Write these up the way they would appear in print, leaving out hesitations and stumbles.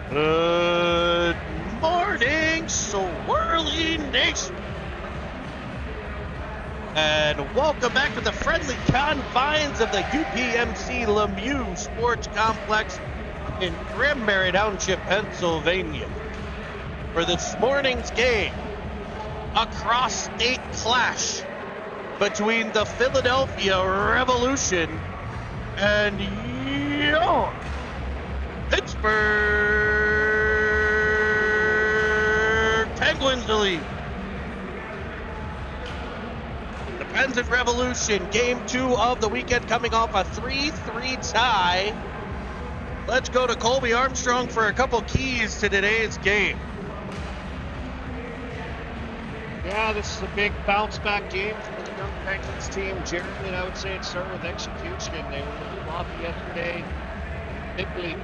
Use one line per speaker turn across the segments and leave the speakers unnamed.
Good morning, Swirly Nation. And welcome back to the friendly confines of the UPMC Lemieux Sports Complex in Granbury Township, Pennsylvania. For this morning's game, a cross-state clash between the Philadelphia Revolution and your Pittsburgh Penguins league. The Pens and Revolution, game 2 of the weekend, coming off a 3-3 tie. Let's go to Colby Armstrong for a couple keys to today's game.
Yeah, this is a big bounce-back game for the young Penguins team. Jeremy, I would say it started with execution. They were a little sloppy yesterday. Nipply,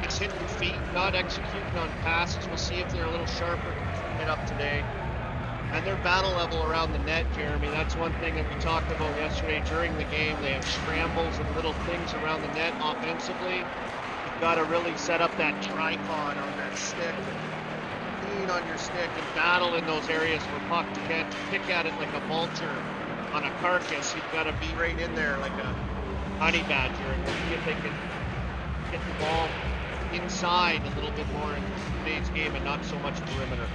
just hitting feet, not executing on passes. We'll see if they're a little sharper to it up today. And their battle level around the net, Jeremy, that's one thing that we talked about yesterday during the game. They have scrambles and little things around the net offensively. You've got to really set up that tripod on that stick, lean on your stick, and battle in those areas where puck can't pick at it like a vulture on a carcass. You've got to be right in there like a honey badger and see if they can get the ball inside a little bit more in today's game and not so much perimeter.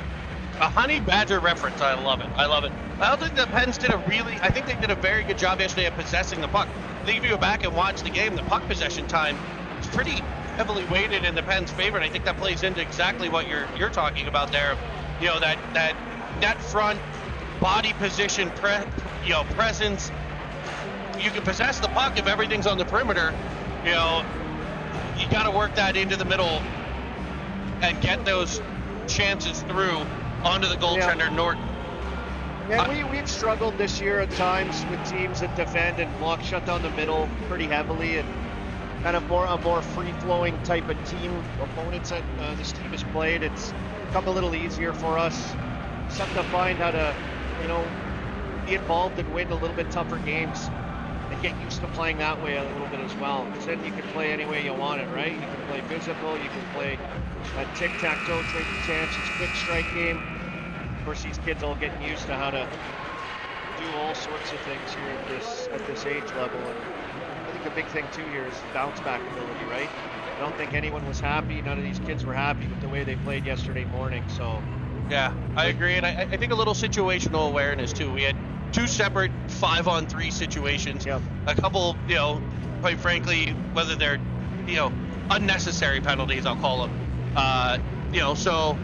A honey badger reference, I love it. I love it. I don't think the Pens I think they did a very good job yesterday of possessing the puck. I think if you go back and watch the game, the puck possession time is pretty heavily weighted in the Pens' favor, and I think that plays into exactly what you're talking about there. You know, that net front body position presence. You can possess the puck if everything's on the perimeter. You know, you got to work that into the middle and get those chances through onto the goaltender, Norton.
Yeah, we've struggled this year at times with teams that defend and block, shut down the middle pretty heavily, and kind of a more free-flowing type of team opponents that this team has played. It's become a little easier for us. Something to find how to, be involved and win a little bit tougher games and get used to playing that way a little bit as well. Because then you can play any way you want it, right? You can play physical, you can play a tic-tac-toe, taking chances, quick strike game. Of course, these kids all getting used to how to do all sorts of things here at this age level. And I think the big thing too here is bounce back ability, right? I don't think anyone was happy. None of these kids were happy with the way they played yesterday morning. So
yeah, I agree, and I think a little situational awareness too. We had 2 separate 5-on-3 situations.
Yep.
A couple, quite frankly, whether they're, unnecessary penalties, I'll call them. So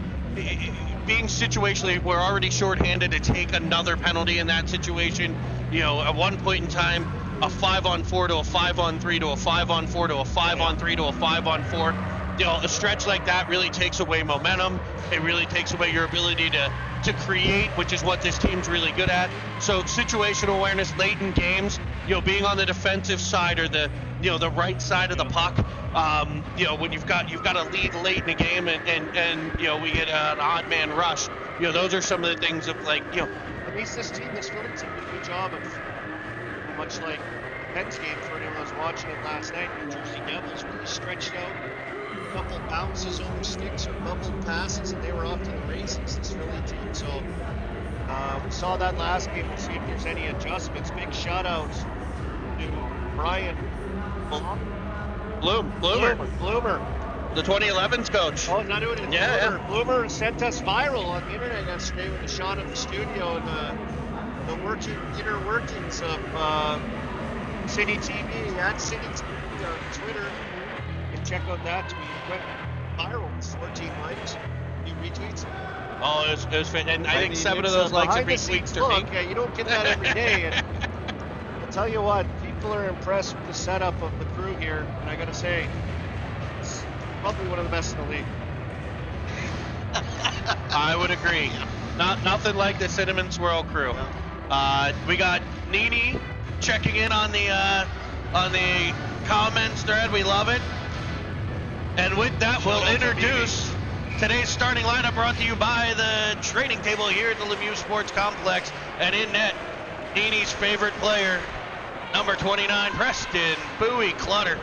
being situationally, we're already shorthanded to take another penalty in that situation. At one point in time, a 5-on-4 to a 5-on-3 to a 5-on-4 to a 5-on-3 to a 5-on-4. A stretch like that really takes away momentum. It really takes away your ability to create, which is what this team's really good at. So situational awareness late in games, being on the defensive side or the right side of the puck, when you've got a lead late in the game and we get an odd man rush, those are some of the things of
at least this Philly team did a good job of, much like Penn's game for anyone who was watching it last night. New Jersey Devils really stretched out. A couple bounces over sticks or bubbled passes, and they were off to the races, this Philly team. So we saw that last game. We'll see if there's any adjustments. Big shout out to Brian Bloomer. The
2011s coach.
Oh, not doing it.
Yeah.
Bloomer sent us viral on the internet yesterday with a shot of the studio and the inner workings of City TV at City TV on Twitter. Check out that tweet. It went viral. 14 likes, few retweets.
Oh, it was fit. And I think 7 of those likes are retweets to me.
Yeah, you don't get that every day. And I'll tell you what, people are impressed with the setup of the crew here. And I got to say, it's probably one of the best in the league.
I would agree. Nothing like the Cinnamon Swirl crew. We got Nini checking in on the comments thread. We love it. And with that, we'll introduce today's starting lineup, brought to you by the training table here at the Lemieux Sports Complex. And in net, Nini's favorite player, number 29, Preston Bowie Clutter.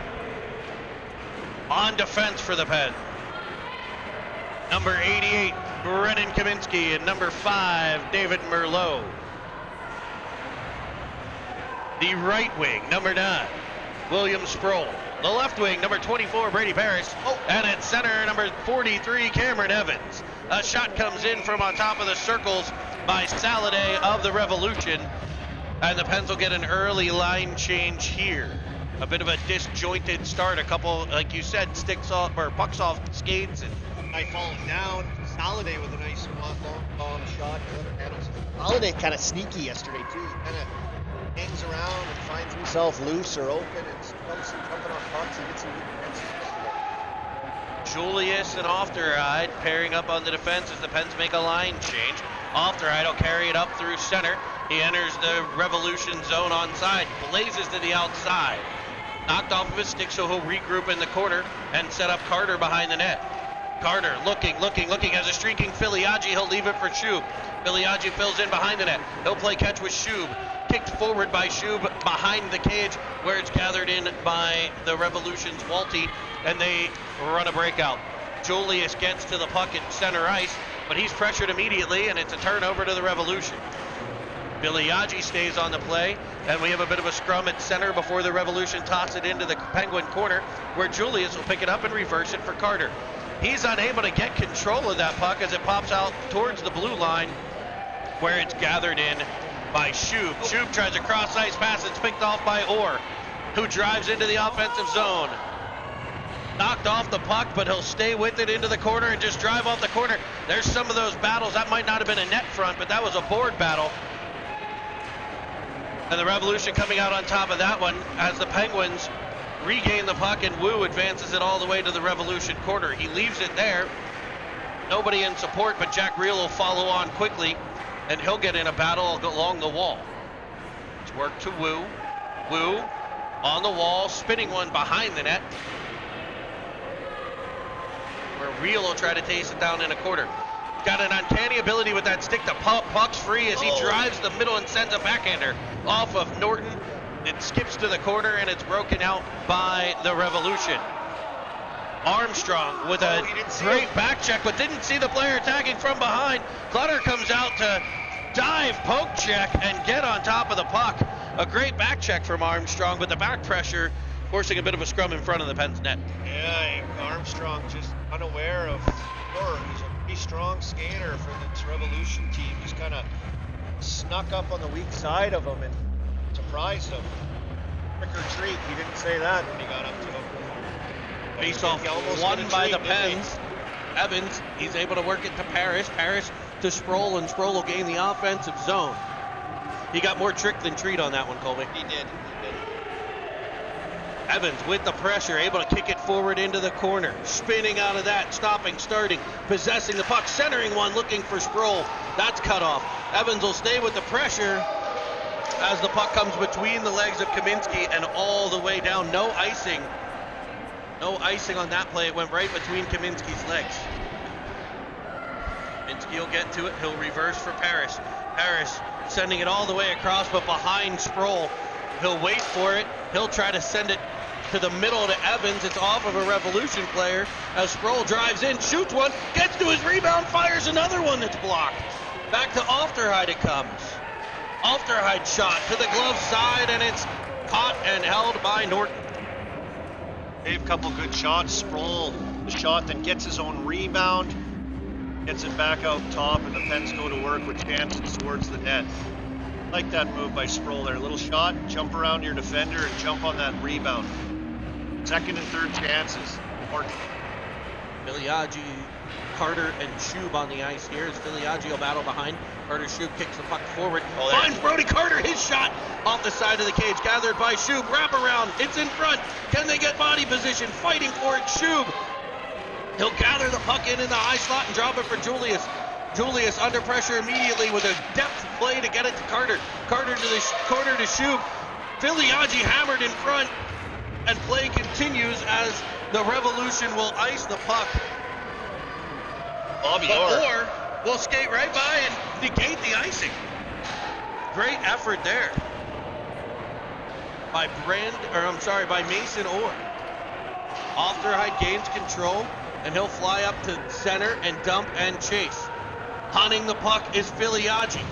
On defense for the Pens, number 88, Brennan Kaminsky, and number 5, David Merlot. The right wing, number 9, William Sproul. The left wing, number 24, Brady Parrish. And at center, number 43, Cameron Evans. A shot comes in from on top of the circles by Saladay of the Revolution. And the Pens will get an early line change here. A bit of a disjointed start. A couple, like you said, sticks off or pucks off skates. And
I fall down. Saladay with a nice long shot. Saladay kind of sneaky yesterday, too. He kind of hangs around and finds himself loose or open and comes jumping on pucks and gets some good defenses yesterday.
Julius and Ofterheide pairing up on the defense as the Pens make a line change. Ofterheide will carry it up through center. He enters the Revolution zone onside, blazes to the outside. Knocked off of his stick, so he'll regroup in the corner and set up Carter behind the net. Carter looking, has a streaking Filiaggi. He'll leave it for Shub. Filiaggi fills in behind the net. He'll play catch with Shub. Kicked forward by Shub behind the cage, where it's gathered in by the Revolution's Walty, and they run a breakout. Julius gets to the puck at center ice, but he's pressured immediately, and it's a turnover to the Revolution. Filiaggi stays on the play, and we have a bit of a scrum at center before the Revolution toss it into the Penguin corner, where Julius will pick it up and reverse it for Carter. He's unable to get control of that puck as it pops out towards the blue line, where it's gathered in by Shub. Shub tries a cross-ice pass. It's picked off by Orr, who drives into the offensive zone. Knocked off the puck, but he'll stay with it into the corner and just drive off the corner. There's some of those battles. That might not have been a net front, but that was a board battle. And the Revolution coming out on top of that one as the Penguins regain the puck, and Wu advances it all the way to the Revolution corner. He leaves it there. Nobody in support, but Jack Reel will follow on quickly, and he'll get in a battle along the wall. It's work to Wu. Wu on the wall, spinning one behind the net, where Reel will try to taste it down in a corner. Got an uncanny ability with that stick to pump pucks free as he drives the middle and sends a backhander off of Norton. It skips to the corner, and it's broken out by the Revolution. Armstrong with a great back check, but didn't see the player attacking from behind. Clutter comes out to dive, poke check, and get on top of the puck. A great back check from Armstrong, but the back pressure forcing a bit of a scrum in front of the Pens net.
Yeah, Armstrong just unaware of Orr. He's a pretty strong skater for this Revolution team. He's kind of snuck up on the weak side of him and surprised him. Trick or treat, he didn't say that when he got up to him.
Face off won by the Pens. Evans, he's able to work it to Parrish. Parrish to Sproul, and Sproul will gain the offensive zone. He got more trick than treat on that one, Colby.
He did.
Evans with the pressure, able to kick it forward into the corner. Spinning out of that, stopping, starting, possessing the puck, centering one, looking for Sproul. That's cut off. Evans will stay with the pressure as the puck comes between the legs of Kaminsky and all the way down. No icing. No icing on that play. It went right between Kaminsky's legs. Kaminsky will get to it. He'll reverse for Parrish. Parrish sending it all the way across, but behind Sproul. He'll wait for it. He'll try to send it to the middle to Evans. It's off of a Revolution player as Sproul drives in, shoots one, gets to his rebound, fires another one that's blocked. Back to Ofterheide it comes. Ofterheide shot to the glove side, and it's caught and held by Norton.
Dave, couple good shots. Sproul, the shot, then gets his own rebound, gets it back out top, and the Pens go to work with chances towards the net. Like that move by Sproul there. Little shot, jump around your defender, and jump on that rebound. Second and third chances.
Filiaggi, Carter, and Shub on the ice here as Filiaggi will battle behind. Carter, Shub kicks the puck forward. Finds Brody Carter, his shot off the side of the cage, gathered by Shub. Wrap around, it's in front. Can they get body position? Fighting for it, Shub. He'll gather the puck in the high slot and drop it for Julius. Julius under pressure immediately with a depth play to get it to Carter. Carter to the corner to Shub. Filiaggi hammered in front, and play continues as the Revolution will ice the puck. Orr will skate right by and negate the icing. Great effort there by Mason Orr. Osterheid gains control, and he'll fly up to center and dump and chase. Hunting the puck is Filiaggi.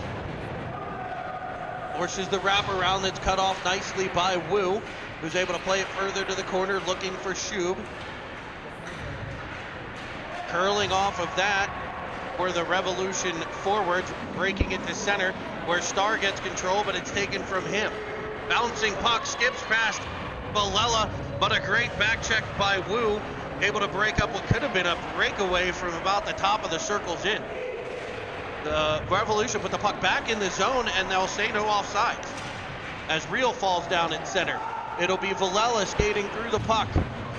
Forces the wraparound that's cut off nicely by Wu, who's able to play it further to the corner, looking for Shub. Curling off of that, where the Revolution forwards, breaking it to center, where Star gets control, but it's taken from him. Bouncing puck, skips past Villela, but a great back check by Wu, able to break up what could have been a breakaway from about the top of the circles in. The Revolution put the puck back in the zone, and they'll say no offsides. As Real falls down at center, it'll be Villela skating through the puck.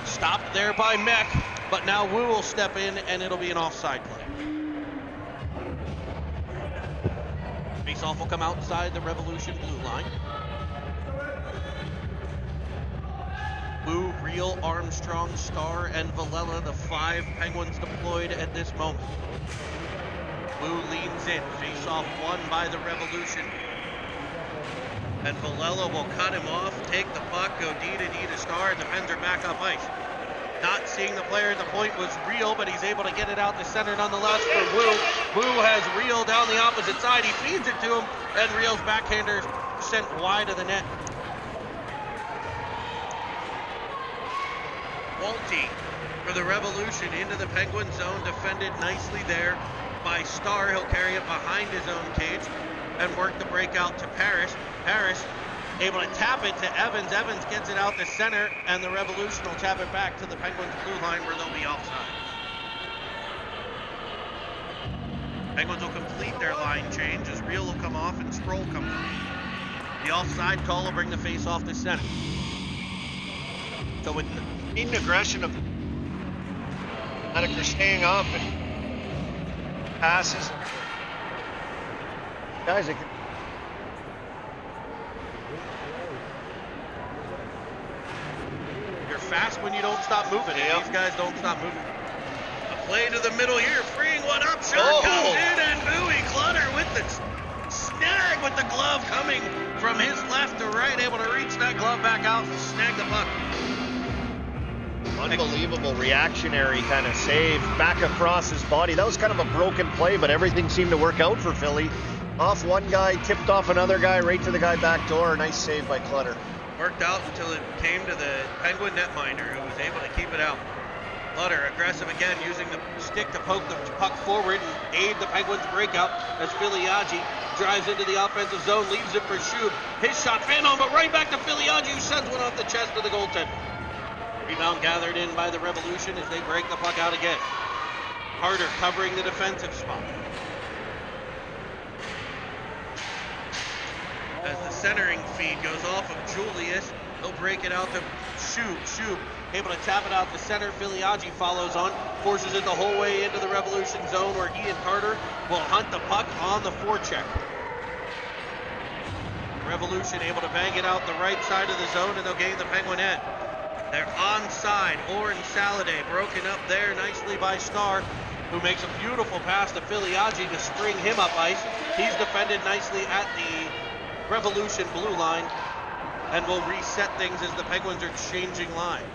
Stopped there by Mech, but now Wu will step in, and it'll be an offside play. Faceoff will come outside the Revolution blue line. Wu, Real, Armstrong, Star, and Villela, the 5 Penguins deployed at this moment. Wu leans in, face-off won by the Revolution. And Villela will cut him off, take the puck, go D to Star, and defender back up ice. Not seeing the player at the point was Real, but he's able to get it out to center nonetheless for Wu. Wu has Real down the opposite side, he feeds it to him, and Real's backhander sent wide of the net. Walty for the Revolution into the Penguin zone, defended nicely there by Star. He'll carry it behind his own cage and work the breakout to Paris. Paris able to tap it to Evans. Evans gets it out to center, and the Revolution will tap it back to the Penguins blue line where they'll be offside. Penguins will complete their line change as Real will come off and Sproul comes on. The offside call will bring the face off to center. So with
needing aggression of Lineker staying up and passes. Guys,
you're fast when you don't stop moving, and these guys don't stop moving. A play to the middle here, freeing one up, shot comes in, and Bowie Clutter with the snag with the glove coming from his left to right, able to reach that glove back out and snag the puck.
Unbelievable reactionary kind of save back across his body. That was kind of a broken play, but everything seemed to work out for Philly. Off one guy, tipped off another guy, right to the guy back door. Nice save by Clutter.
Worked out until it came to the Penguin netminder, who was able to keep it out. Clutter aggressive again, using the stick to poke the puck forward and aid the Penguins breakout as Filiaggi drives into the offensive zone, leaves it for Shub. His shot fan on, but right back to Filiaggi, who sends one off the chest of the goaltender. Rebound gathered in by the Revolution as they break the puck out again. Harder covering the defensive spot. As the centering feed goes off of Julius, he'll break it out to Shub. Shub able to tap it out to center. Filiaggi follows on, forces it the whole way into the Revolution zone where he and Carter will hunt the puck on the forecheck. Revolution able to bang it out the right side of the zone, and they'll gain the Penguin end. They're onside. Oren Saladay broken up there nicely by Star, who makes a beautiful pass to Filiaggi to spring him up ice. He's defended nicely at the Revolution blue line, and will reset things as the Penguins are changing lines.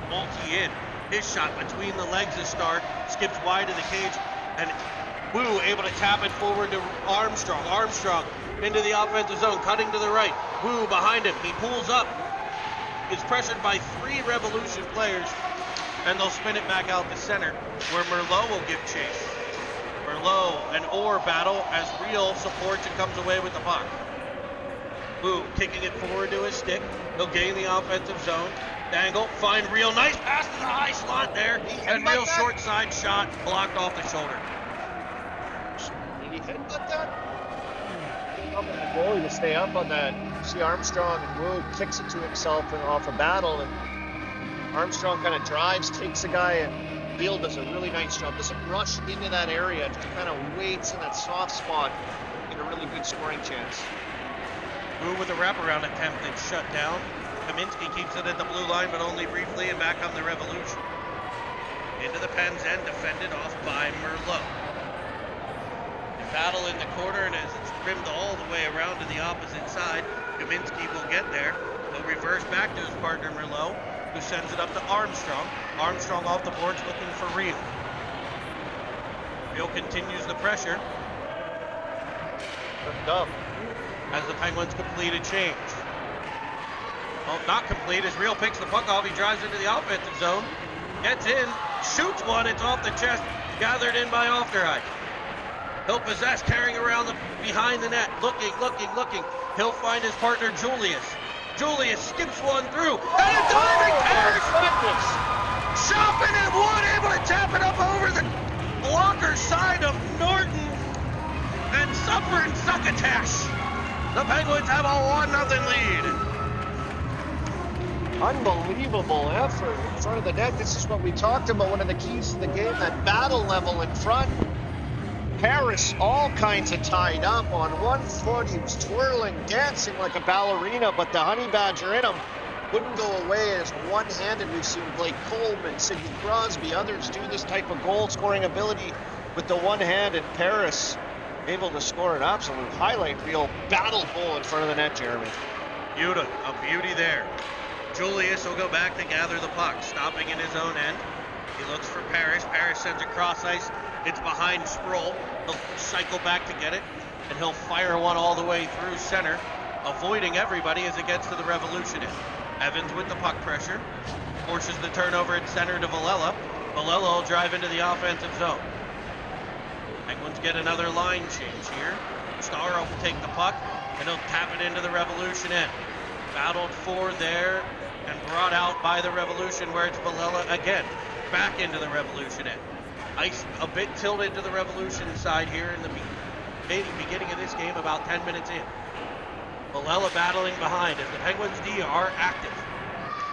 Malty in. His shot between the legs of Star skips wide of the cage, and Wu able to tap it forward to Armstrong. Armstrong into the offensive zone, cutting to the right. Wu behind him. He pulls up. Is pressured by 3 Revolution players, and they'll spin it back out to center, where Merlot will give chase. Merlot and Orr battle as Real supports and comes away with the puck. Wu kicking it forward to his stick. He'll gain the offensive zone. Dangle, find Real, nice pass to the high slot there, and Real short side shot blocked off the shoulder.
Did he headbutt that? Up in the goalie to stay up on that. See Armstrong and Wu kicks it to himself and off a battle, and Armstrong kind of drives, takes a guy, and Beal does a really nice job. Doesn't rush into that area, just kind of waits in that soft spot, get a really good scoring chance.
Wu with a wraparound attempt that's shut down. Kaminsky keeps it at the blue line, but only briefly, and back on the Revolution. Into the Pens end, defended off by Merlot. Battle in the corner, and as it's rimmed all the way around to the opposite side, Kaminsky will get there. He'll reverse back to his partner Merlot. who sends it up to Armstrong. Armstrong off the boards looking for Real. Real continues the pressure as the Penguins complete a change. Well, not complete as Real picks the puck off. He drives into the offensive zone, gets in, shoots one. It's off the chest, gathered in by Ofterheide. He'll possess, carrying around behind the net, looking. He'll find his partner, Julius. Julius skips one through, and a diving pass! Chopping it, one able to tap it up over the blocker side of Norton and Supper and Succotash. The Penguins have a 1-0 lead.
Unbelievable effort in front of the net. This is what we talked about, one of the keys to the game, that battle level in front. Harris, all kinds of tied up on one foot. He was twirling, dancing like a ballerina, but the honey badger in him wouldn't go away. As one-handed, we've seen Blake Coleman, Sidney Crosby, others do this type of goal-scoring ability with the one hand, and Paris able to score an absolute highlight reel battle goal in front of the net, Jeremy.
A beauty there. Julius will go back to gather the puck, stopping in his own end. He looks for Parrish. Parrish sends it cross ice. It's behind Sproul. He'll cycle back to get it, and he'll fire one all the way through center, avoiding everybody as it gets to the Revolution end. Evans with the puck pressure, forces the turnover at center to Villela. Villela will drive into the offensive zone. Penguins get another line change here. Starr will take the puck, and he'll tap it into the Revolution end. Battled for there, and brought out by the Revolution, where it's Villela again. Back into the Revolution end. Ice a bit tilted to the Revolution side here in the beginning of this game, about 10 minutes in. Villela battling behind as the Penguins D are active.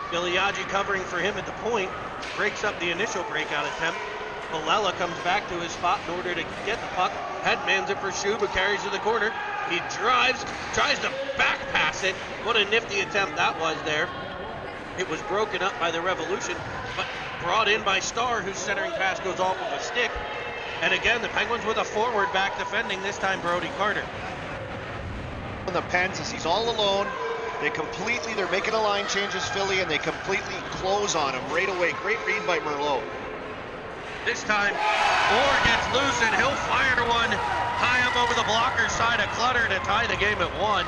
Giliaggi covering for him at the point, breaks up the initial breakout attempt. Villela comes back to his spot in order to get the puck. Headmans it for Shub, who carries to the corner. He drives, tries to back pass it. What a nifty attempt that was there. It was broken up by the Revolution, but brought in by Starr, whose centering pass goes off of a stick. And again, the Penguins with a forward back defending, this time Brody Carter.
The Pens, as he's all alone, they're making a line change as Philly, and they completely close on him right away. Great read by Merlot.
This time, Orr gets loose, and he'll fire one high up over the blocker side of Clutter to tie the game at 1.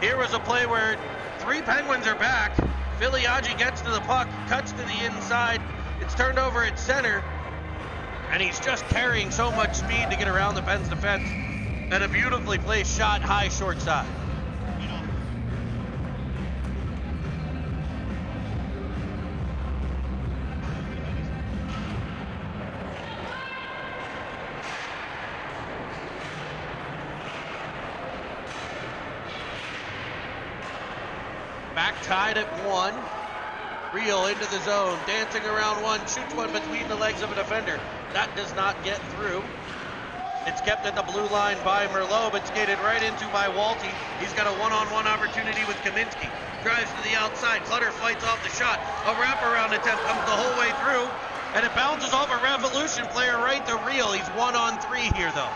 Here was a play where 3 Penguins are back. Giliaggi gets to the puck, cuts to the inside. It's turned over at center, and he's just carrying so much speed to get around the Pens defense. And a beautifully placed shot high short side. Back tied at 1. Real into the zone, dancing around one, shoots one between the legs of a defender. That does not get through. It's kept at the blue line by Merlot, but skated right into by Walty. He's got a one-on-one opportunity with Kaminsky. Drives to the outside. Clutter fights off the shot. A wraparound attempt comes the whole way through, and it bounces off a Revolution player right to Real. He's 1-on-3 here, though.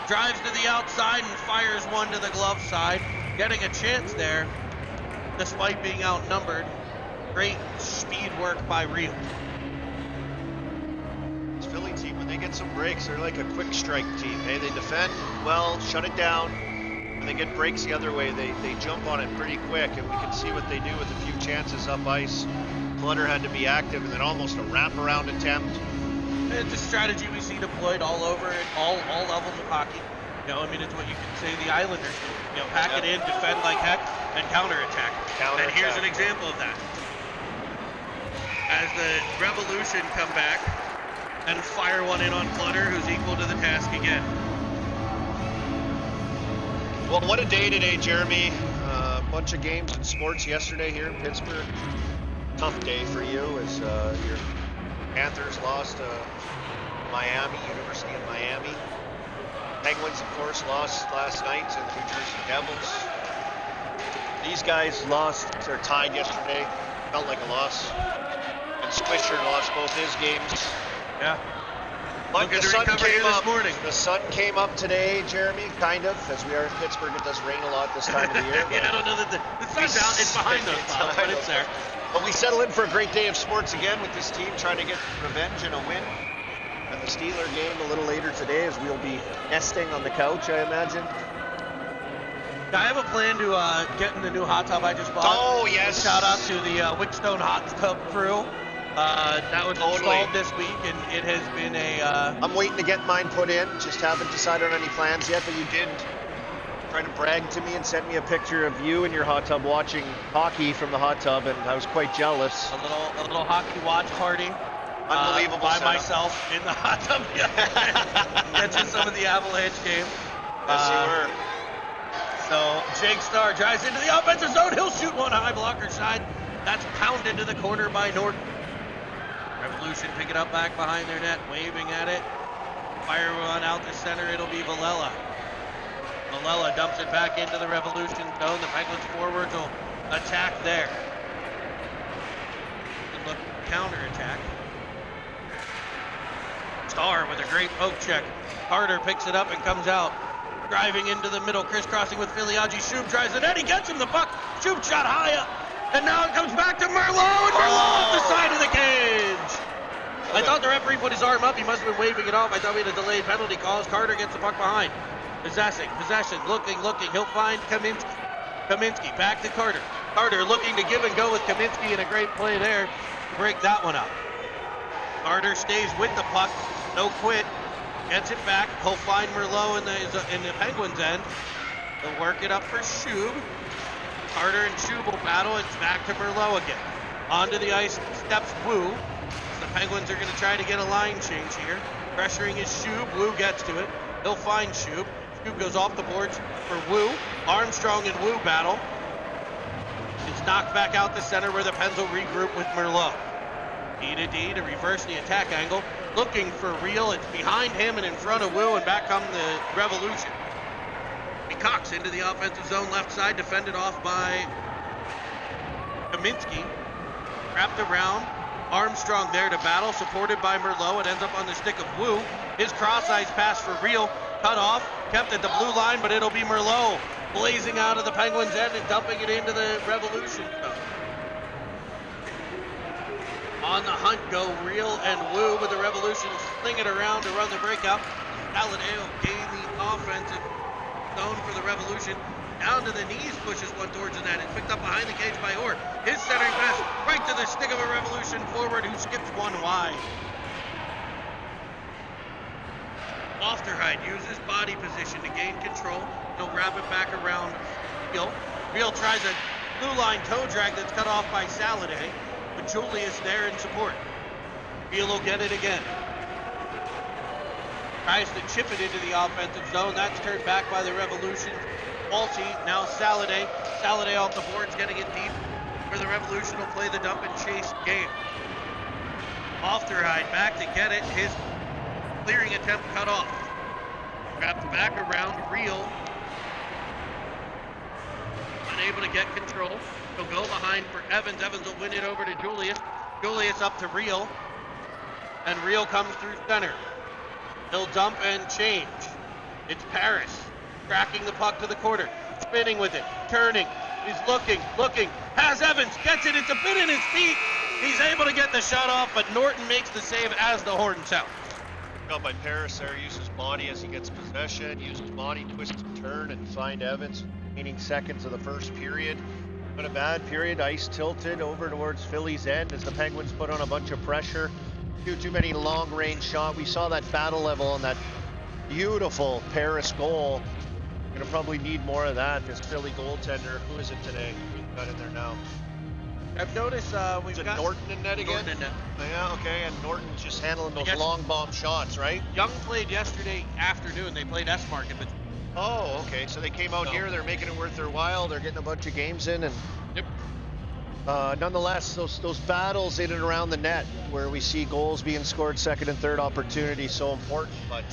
Drives to the outside and fires one to the glove side. Getting a chance there, despite being outnumbered. Great speed work by Real.
Philly team, when they get some breaks, they're like a quick strike team. Hey, they defend well, shut it down. When they get breaks the other way, they jump on it pretty quick, and we can see what they do with a few chances up ice. Clutter had to be active, and then almost a wraparound attempt.
It's a strategy we see deployed all over at all levels of hockey. You know, I mean, it's what you can say the Islanders do. You know, pack it in, defend like heck, and counterattack. And here's an example of that. As the Revolution come back and fire one in on Clutter, who's equal to the task again.
Well, what a day today, Jeremy. A bunch of games and sports yesterday here in Pittsburgh. Tough day for you as your Panthers lost to Miami, University of Miami. Penguins, of course, lost last night to the New Jersey Devils. These guys lost, or tied yesterday. Felt like a loss. And Swisher lost both his games.
Yeah.
But the sun came
this
up.
morning.
The sun came up today, Jeremy, kind of. As we are in Pittsburgh, it does rain a lot this time of the year.
Yeah, I don't know that the sun's out. It's behind us, Bob, but it's there.
But we settle in for a great day of sports again with this team trying to get revenge and a win. And the Steeler game a little later today, as we'll be nesting on the couch, I imagine.
I have a plan to get in the new hot tub I just bought.
Oh, yes.
Shout out to the Wickstone Hot Tub crew. That was installed this week, and it has been
I'm waiting to get mine put in. Just haven't decided on any plans yet, but you did try to brag to me and sent me a picture of you in your hot tub watching hockey from the hot tub, and I was quite jealous.
A little hockey watch party.
Unbelievable
by
setup.
Myself in the hot tub. Catching some of the Avalanche game.
Yes, you were.
So Jake Starr drives into the offensive zone. He'll shoot one high blocker side. That's pounded to the corner by Norton. Revolution pick it up back behind their net, waving at it. Fire one out the center. It'll be Villela. Villela dumps it back into the Revolution zone. The Penguins forwards will attack there. Good look counterattack. Starr with a great poke check. Carter picks it up and comes out. Driving into the middle, crisscrossing with Filiaggi. Shub tries it, and he gets him the puck. Shub shot high up, and now it comes back to Merlot, and Merlot off the side of the cage. I thought the referee put his arm up. He must have been waving it off. I thought we had a delayed penalty call. Carter gets the puck behind. Possession, looking. He'll find Kaminsky. Kaminsky back to Carter. Carter looking to give and go with Kaminsky, and a great play there to break that one up. Carter stays with the puck, no quit. Gets it back. He'll find Merlot in the Penguins' end. They'll work it up for Shub. Carter and Shub will battle. It's back to Merlot again. Onto the ice steps Wu. The Penguins are going to try to get a line change here. Pressuring is Shub. Wu gets to it. He'll find Shub. Shub goes off the boards for Wu. Armstrong and Wu battle. It's knocked back out the center where the Pens will regroup with Merlot. D to reverse the attack angle. Looking for Real. It's behind him and in front of Wu, and back come the Revolution. Cox into the offensive zone left side, defended off by Kaminsky. Wrapped around. Armstrong there to battle, supported by Merlot. It ends up on the stick of Wu. His cross-ice pass for Real. Cut off, kept at the blue line, but it'll be Merlot blazing out of the Penguins' end and dumping it into the Revolution zone. On the hunt go Real and Wu, with the Revolution sling it around to run the breakout. Galadeo gain the offensive zone for the Revolution. Down to the knees, pushes one towards the net. It's picked up behind the cage by Orr. His centering pass right to the stick of a Revolution forward who skips one wide. Osterheid uses body position to gain control. He'll wrap it back around Real. Real tries a blue line toe drag that's cut off by Saladay. But Julius there in support. Real will get it again. Tries to chip it into the offensive zone. That's turned back by the Revolution. Walty, now Saladay. Saladay off the boards, getting it deep, where the Revolution will play the dump and chase game. Osterheid back to get it. His clearing attempt cut off. Wrapped back around Real. Unable to get control. He'll go behind for Evans. Evans will win it over to Julius. Julius up to Real. And Real comes through center. He'll dump and change. It's Paris. Tracking the puck to the corner. Spinning with it. Turning. He's looking. Has Evans. Gets it. It's a bit in his feet. He's able to get the shot off, but Norton makes the save as the horn sounds.
Got by Paris there. Uses body as he gets possession. Uses body, twist and turn, and find Evans. Remaining seconds of the first period. But a bad period. Ice tilted over towards Philly's end as the Penguins put on a bunch of pressure. Too many long-range shots. We saw that battle level on that beautiful Paris goal. Gonna probably need more of that. This Philly goaltender. Who is it today? We've got in there now.
I've noticed we've got
Norton in net again.
Norton in net.
Yeah, okay. And Norton's just handling those long bomb shots, right?
Young played yesterday afternoon. They played S-Market, but
oh, okay. So they came out here. They're making it worth their while. They're getting a bunch of games in, and
yep.
Nonetheless, those battles in and around the net where we see goals being scored, second and third opportunity, so important. But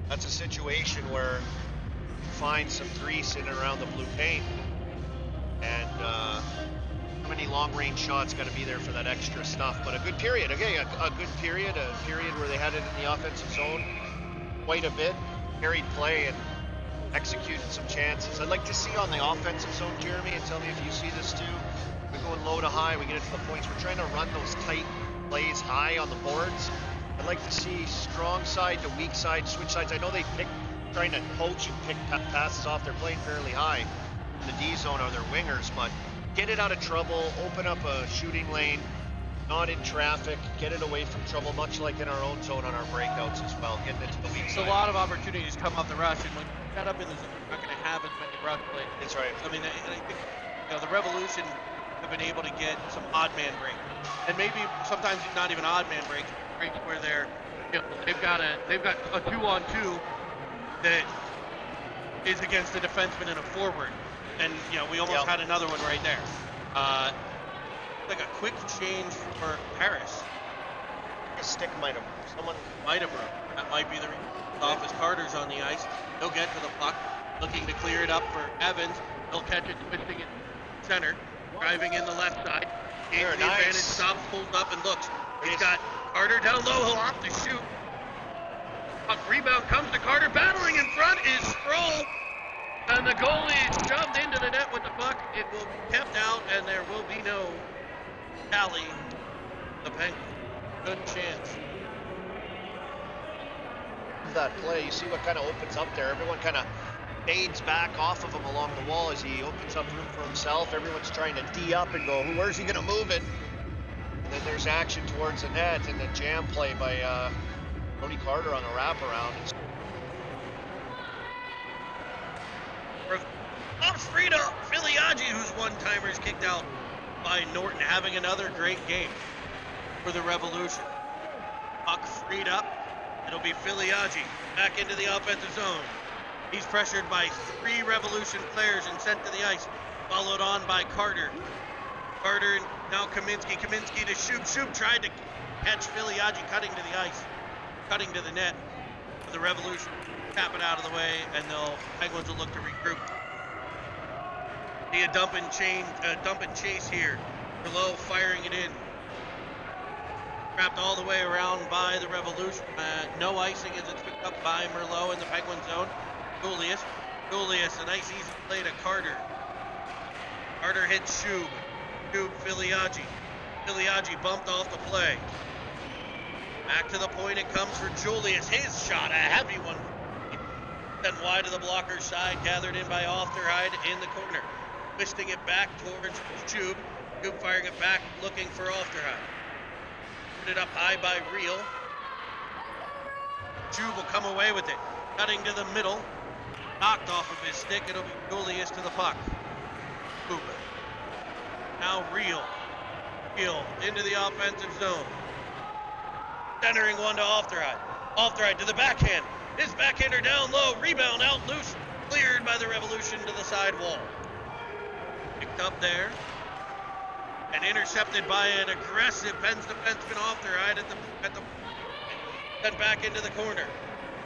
that's a situation where you find some grease in and around the blue paint. And how many long-range shots, got to be there for that extra stuff. But a good period. Again, a good period, a period where they had it in the offensive zone quite a bit, carried play and executed some chances. I'd like to see on the offensive zone, Jeremy, and tell me if you see this too. We're going low to high. We get it to the points. We're trying to run those tight plays high on the boards. I'd like to see strong side to weak side, switch sides. I know they trying to poach and pick passes off. They're playing fairly high in the D zone or their wingers, but get it out of trouble, open up a shooting lane, not in traffic, get it away from trouble, much like in our own zone on our breakouts as well, getting it to the weak side.
A lot of opportunities come off the rush, and when you set up in the zone, you're not going to have as many rush plays.
That's right.
I mean, and I think the Revolution have been able to get some odd man breaks, and maybe sometimes not even odd man breaks where they've got a 2-on-2 that is against the defenseman and a forward, and we almost had another one right there. Like a quick change for Harris.
A stick someone
might have broke. That might be the reason. Office Carter's on the ice. He'll get to the puck, looking to clear it up for Evans. He'll catch it, twisting it center, driving in the left side. Gains the advantage, stops, pulls up, and looks. He's got Carter down low. He'll opt to shoot. Rebound comes to Carter. Battling in front is Sproul. And the goalie is shoved into the net with the puck. It will be kept out, and there will be no tally. The Penguins. Good chance.
That play, you see what kind of opens up there. Everyone kind of fades back off of him along the wall as he opens up room for himself. Everyone's trying to D up and go, where's he going to move it? And then there's action towards the net, and the jam play by Cody Carter on a wraparound.
Off Frida Filiaggi, whose one-timer's kicked out by Norton, having another great game for the Revolution. Puck freed up. It'll be Filiaggi back into the offensive zone. He's pressured by 3 Revolution players and sent to the ice, followed on by Carter. Carter, now Kaminsky. Kaminsky to Shoup. Shoup tried to catch Filiaggi cutting to the ice, cutting to the net. For the Revolution, tap it out of the way, and Penguins will look to regroup. See a dump and chase here. Merlot firing it in. Trapped all the way around by the Revolution. No icing as it's picked up by Merlot in the Penguin zone. Julius, a nice easy play to Carter. Carter hits Shoup. Shoup, Filiaggi. Filiaggi bumped off the play. Back to the point it comes for Julius. His shot, a heavy one. Then wide of the blocker's side, gathered in by Ofterhide in the corner. Twisting it back towards Shoup. Shoup firing it back, looking for Ofterhide. Put it up high by Real. Shoup will come away with it. Cutting to the middle. Knocked off of his stick. It'll be Julius to the puck. Shoup. Now Real. Real into the offensive zone. Centering one to Ofterhide. Ofterhide to the backhand. His backhander down low. Rebound out loose. Cleared by the Revolution to the side wall. Picked up there. And intercepted by an aggressive Pens defenseman Ofterhide at the then back into the corner.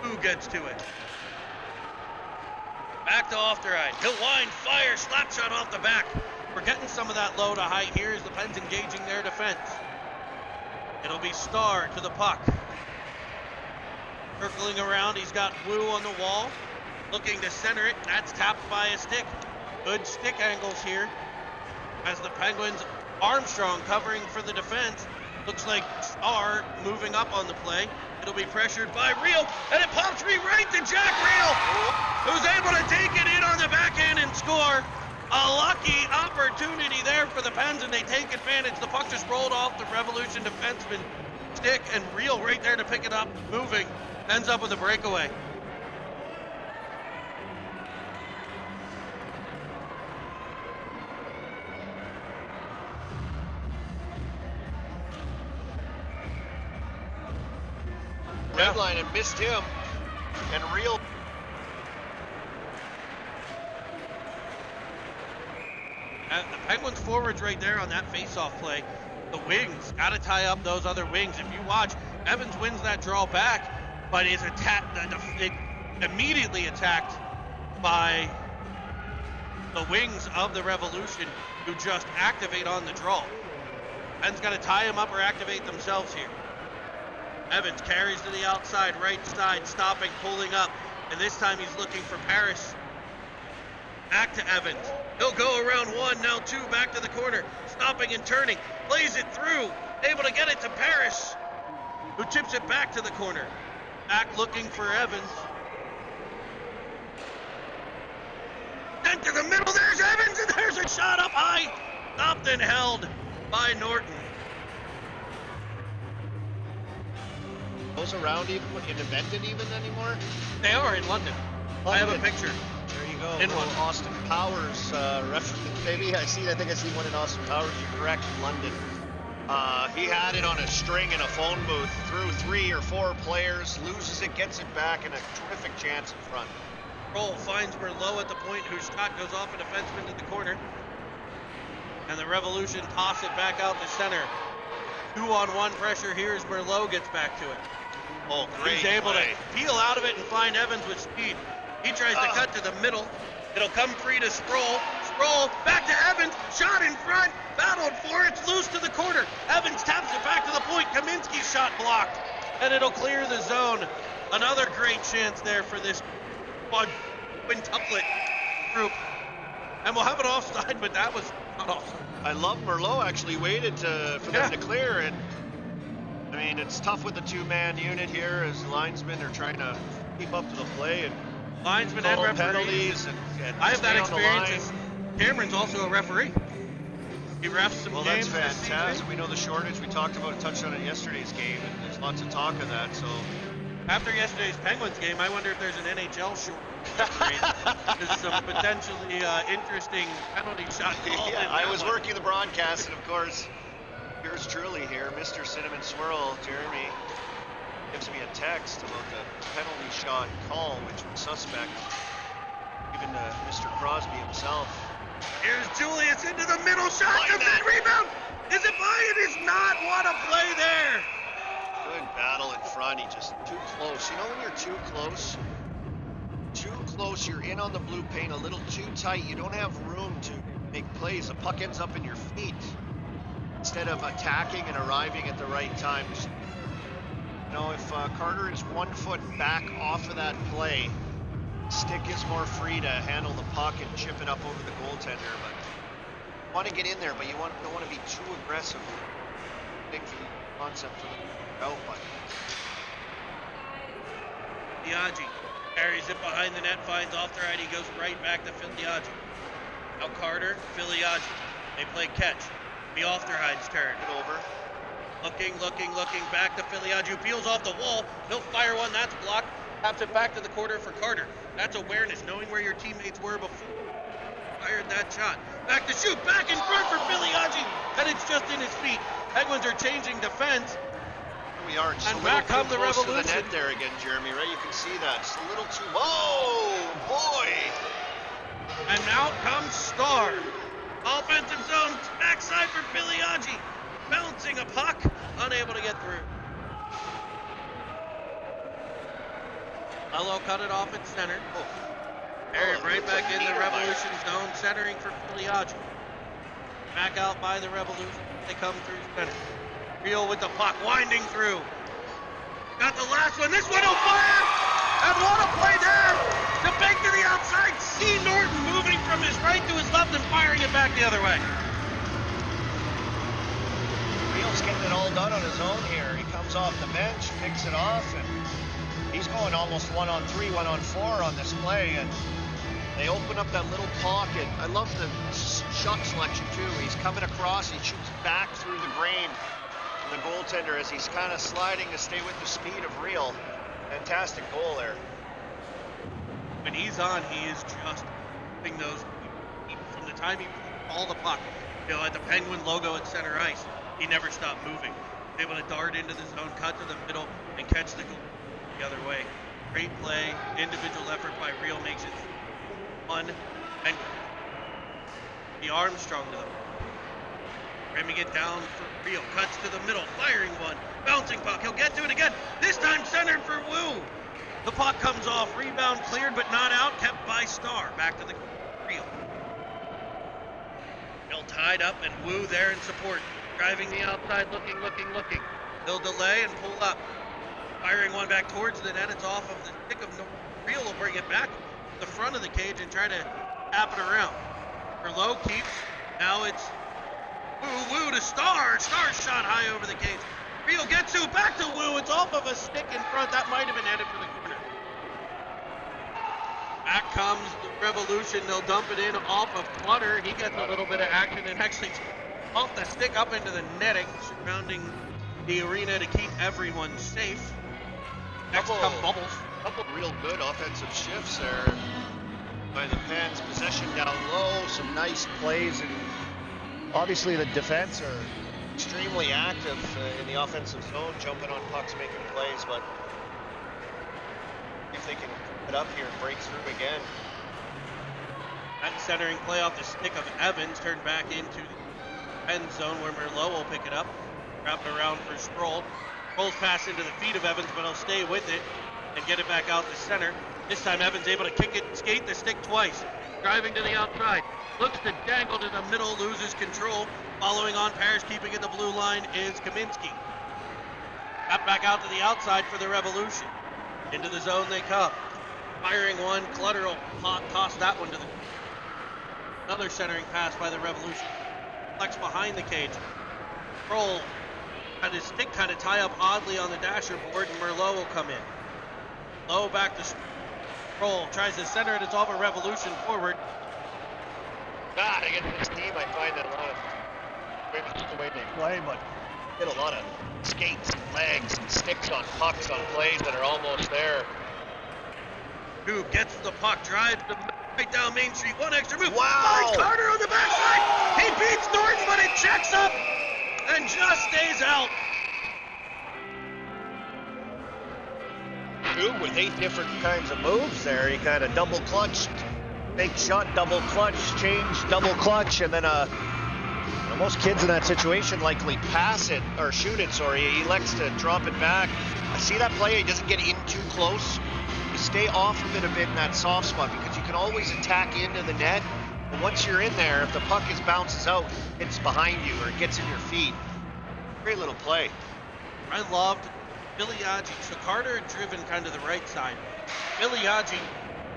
Who gets to it? Back to Ofterhide. He'll line, fire, slap shot off the back. We're getting some of that low to height here as the Pens engaging their defense. It'll be Starr to the puck. Circling around, he's got Wu on the wall. Looking to center it. That's tapped by a stick. Good stick angles here. As the Penguins, Armstrong covering for the defense. Looks like Starr moving up on the play. It'll be pressured by Real, and it pops free right to Jack Real, who's able to take it in on the backhand and score. A lucky opportunity there for the Pens, and they take advantage. The puck just rolled off the Revolution defenseman stick, and Real right there to pick it up, moving, ends up with a breakaway.
Red line and missed him, and Real.
The Penguins forwards right there on that face-off play. The wings, gotta tie up those other wings. If you watch, Evans wins that draw back, but is attacked, immediately attacked by the wings of the Revolution, who just activate on the draw. Ben's got to tie him up or activate themselves here. Evans carries to the outside, right side, stopping, pulling up, and this time he's looking for Paris. Back to Evans. He'll go around one, now two, back to the corner, stopping and turning, plays it through, able to get it to Paris, who tips it back to the corner. Back looking for Evans. Then to the middle, there's Evans, and there's a shot up high, stopped and held by Norton.
Those around even in Invented even anymore?
They are in London. I have a picture.
There you go.
In one.
Austin Powers reference, maybe. I think I see one in Austin Powers. You're correct, in London. He had it on a string in a phone booth, threw 3 or 4 players, loses it, gets it back, and a terrific chance in front.
Roll finds Merlot at the point, whose shot goes off a defenseman to the corner. And the Revolution toss it back out to center. 2-on-1 pressure here as Merlot gets back to it.
Oh, great
He's able
play.
to peel out of it and find Evans with speed. He tries to cut to the middle. It'll come free to Sproul. Sproul back to Evans. Shot in front. Battled for it. It's loose to the corner. Evans taps it back to the point. Kaminsky's shot blocked. And it'll clear the zone. Another great chance there for this quintuplet group. And we'll have an offside, but that was not offside.
I love Merlot actually waited for them to clear it. I mean, it's tough with the 2-man unit here as linesmen are trying to keep up to the play and
linesmen and referees.
Penalties and
I have that
stay on the
experience.
line.
Cameron's also a referee. He refs some
Well,
games.
that's fantastic. We know the shortage. We talked about it, touched on it yesterday's game, and there's lots of talk of that. So
after yesterday's Penguins game, I wonder if there's an NHL shortage. There's some potentially interesting penalty shot.
yeah, I was working the broadcast, and of course, yours truly here, Mr. Cinnamon Swirl, Jeremy, gives me a text about the penalty shot call, which was suspect. Even Mr. Crosby himself.
Here's Julius into the middle, shot, defend, rebound. Is it by? It is not. What a play there.
Good battle in front. He just too close. You know when you're too close, you're in on the blue paint a little too tight. You don't have room to make plays. The puck ends up in your feet instead of attacking and arriving at the right time. You know, if Carter is 1 foot back off of that play, stick is more free to handle the puck and chip it up over the goaltender. But you want to get in there, but you don't want to be too aggressive. Big concept for the out, but
Diaghi carries it behind the net, finds Offerheide. He goes right back to Filiaggi. Now Carter, Filiaggi. They play catch. Be Offerheide's turn.
get over.
Looking, back to Filiaggi, who peels off the wall. He'll fire one, that's blocked. Taps it back to the corner for Carter. That's awareness, knowing where your teammates were before. Fired that shot. Back to shoot, back in front for Filiaggi, and it's just in his feet. Penguins are changing defense.
Here we are, just
And
a little
back come
too
the
close to the
Revolution.
net there again, Jeremy, right? You can see that. Just a little too... Oh, boy!
And out comes Starr. Offensive zone, backside for Filiaggi. Bouncing a puck, unable to get through. Mello cut it off at center. Carried right back in the Revolution zone, centering for Filiaggi. Back out by the Revolution. They come through center. Real with the puck, winding through. Got the last one. This one will fire! And what a play there! The bank to the outside. C. Norton moving from his right to his left and firing it back the other way.
Real's getting it all done on his own here. He comes off the bench, picks it off, and he's going almost 1-on-3, 1-on-4 on this play, and they open up that little pocket. I love the shot selection too. He's coming across, he shoots back through the grain to the goaltender as he's kind of sliding to stay with the speed of Real. Fantastic goal there.
When he's on, he is just putting those from the time he all the puck. You know, at the Penguin logo at center ice, he never stopped moving. Able to dart into the zone, cut to the middle, and catch the goal the other way. Great play, individual effort by Real makes it fun, and the Armstrong to them. Ramming it down for Real, cuts to the middle, firing one, bouncing puck, he'll get to it again, this time centered for Wu. The puck comes off, rebound cleared but not out, kept by Starr, back to the Real.
Sproul tied up and Wu there in support. Driving the outside, looking. He'll delay and pull up. Firing one back towards the net. It's off of the stick of Reel will bring it back to the front of the cage and try to tap it around. Merlot keeps. Now it's Wu to Star. Star shot high over the cage. Reel gets to back to Wu. It's off of a stick in front. That might have been headed for the corner. Back comes the Revolution. They'll dump it in off of Clutter. He gets a little bit of action and actually off the stick up into the netting, surrounding the arena to keep everyone safe. Next come Bubbles.
Couple real good offensive shifts there by the Pens. Possession down low, some nice plays, and obviously the defense are extremely active in the offensive zone, jumping on pucks, making plays, but if they can put it up here and break through again.
That centering play off the stick of Evans turned back into the end zone where Merlot will pick it up. Wrap it around for Sproul. Sproul's pass into the feet of Evans, but he'll stay with it and get it back out to center. This time Evans able to kick it, skate the stick twice. Driving to the outside. Looks to dangle to the middle, loses control. Following on Parrish, keeping at the blue line is Kaminsky. Got back out to the outside for the Revolution. Into the zone they come. Firing one, Clutter will toss that one to the... Another centering pass by the Revolution. Flex behind the cage. Sproul had his stick kind of tie up oddly on the dasher board, and Merlot will come in. Low back to Sproul. Tries to center it. It's off a Revolution forward.
God, against this team, I find that a lot of... Maybe just the way they play, but get a lot of skates and legs and sticks on pucks on plays that are almost there.
Who gets the puck, drives right down Main Street, one extra move.
Wow!
Finds Carter on the backside. He beats Norton, but it checks up and just stays out.
Dude, with 8 different kinds of moves there, he kind of double clutched, big shot, double clutch, change, double clutch, and then most kids in that situation likely pass it, or shoot it, sorry. He elects to drop it back. I see that play, he doesn't get in too close. You stay off of it a bit in that soft spot because you can always attack into the net. But once you're in there, if the puck bounces out, it's behind you or it gets in your feet. Great little play.
I loved Biliagi. So Carter had driven kind of the right side. Biliagi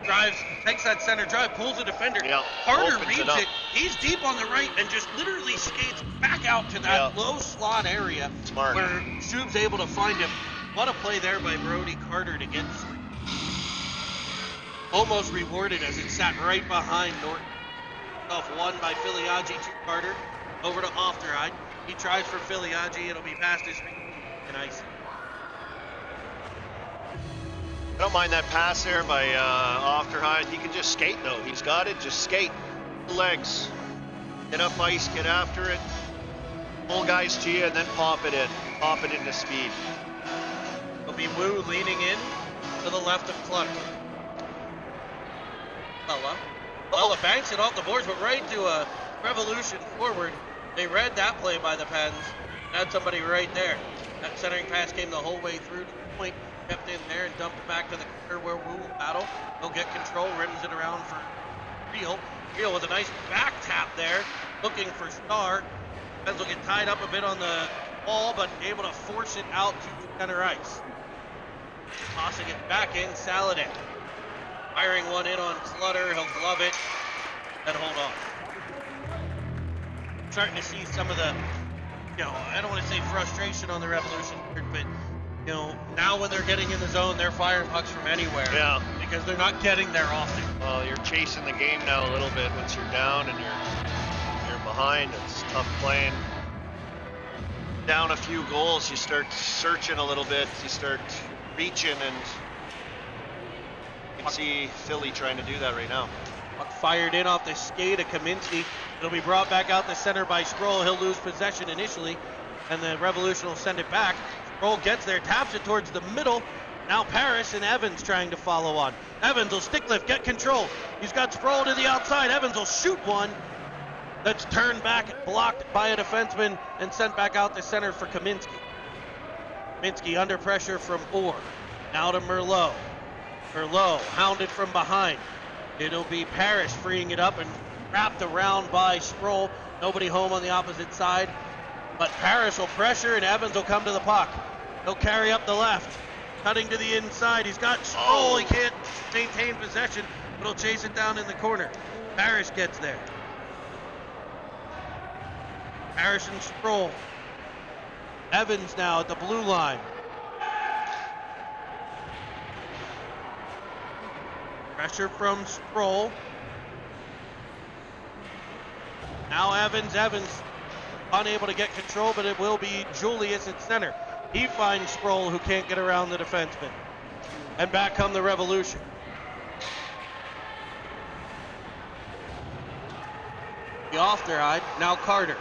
drives, takes that center drive, pulls the defender.
Yeah,
Carter reads it. He's deep on the right and just literally skates back out to that low slot area.
Smart.
Where Shub's able to find him. What a play there by Brody Carter to get almost rewarded as it sat right behind Norton. Off one by Filiaggi to Carter. Over to Ofterheide. He tries for Filiaggi. It'll be past his feet and ice.
I don't mind that pass there by Ofterheide. He can just skate though. He's got it. Just skate. Legs. Get up ice. Get after it. Pull guys to you and then pop it in. Pop it into speed.
It'll be Wu leaning in to the left of Clutter. Bella banks it off the boards, but right to a Revolution forward. They read that play by the Pens. Had somebody right there. That centering pass came the whole way through to the point. Kept in there and dumped it back to the corner where Wu will battle. He'll get control, rims it around for Reel. Reel with a nice back tap there, looking for Star. Pens will get tied up a bit on the wall, but able to force it out to center ice. Tossing it back in, Saladin. Firing one in on Clutter, he'll glove it and hold on. Starting to see some of the, I don't want to say frustration on the Revolution, but now when they're getting in the zone, they're firing pucks from anywhere.
Yeah.
Because they're not getting there often.
Well, you're chasing the game now a little bit once you're down and you're behind. It's tough playing. Down a few goals, you start searching a little bit. You start reaching, and you can see Philly trying to do that right now.
Puck fired in off the skate of Kaminsky. It'll be brought back out the center by Sproul. He'll lose possession initially, and the Revolution will send it back. Sproul gets there, taps it towards the middle. Now Parrish and Evans trying to follow on. Evans will stick lift, get control. He's got Sproul to the outside. Evans will shoot one. That's turned back, blocked by a defenseman, and sent back out the center for Kaminsky. Kaminsky under pressure from Orr. Now to Merlot. Merlot hounded from behind. It'll be Parrish freeing it up and wrapped around by Sproul. Nobody home on the opposite side, but Parrish will pressure and Evans will come to the puck. He'll carry up the left, cutting to the inside. He's got Sproul. He can't maintain possession, but he'll chase it down in the corner. Parrish gets there. Parrish and Sproul. Evans now at the blue line. Pressure from Sproul. Now Evans unable to get control, but it will be Julius at center. He finds Sproul, who can't get around the defenseman. And back come the Revolution. The off their eye, now Carter.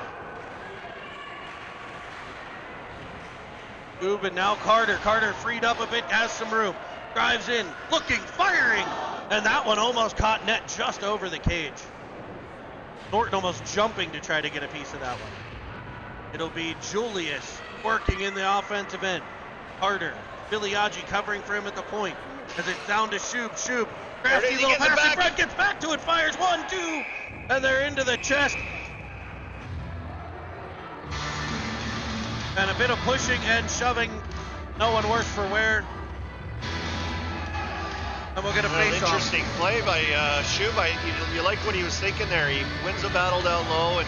Goob and now Carter. Carter freed up a bit, has some room. Drives in, looking, firing. And that one almost caught net just over the cage. Norton almost jumping to try to get a piece of that one. It'll be Julius working in the offensive end. Carter, Filiaggi covering for him at the point. As it's down to Shub. Shub, crafty little pass in front, gets back to it, fires 1-2, and they're into the chest. And a bit of pushing and shoving. No one worse for wear. And we'll get a face off.
Interesting play by Shub. You like what he was thinking there. He wins the battle down low and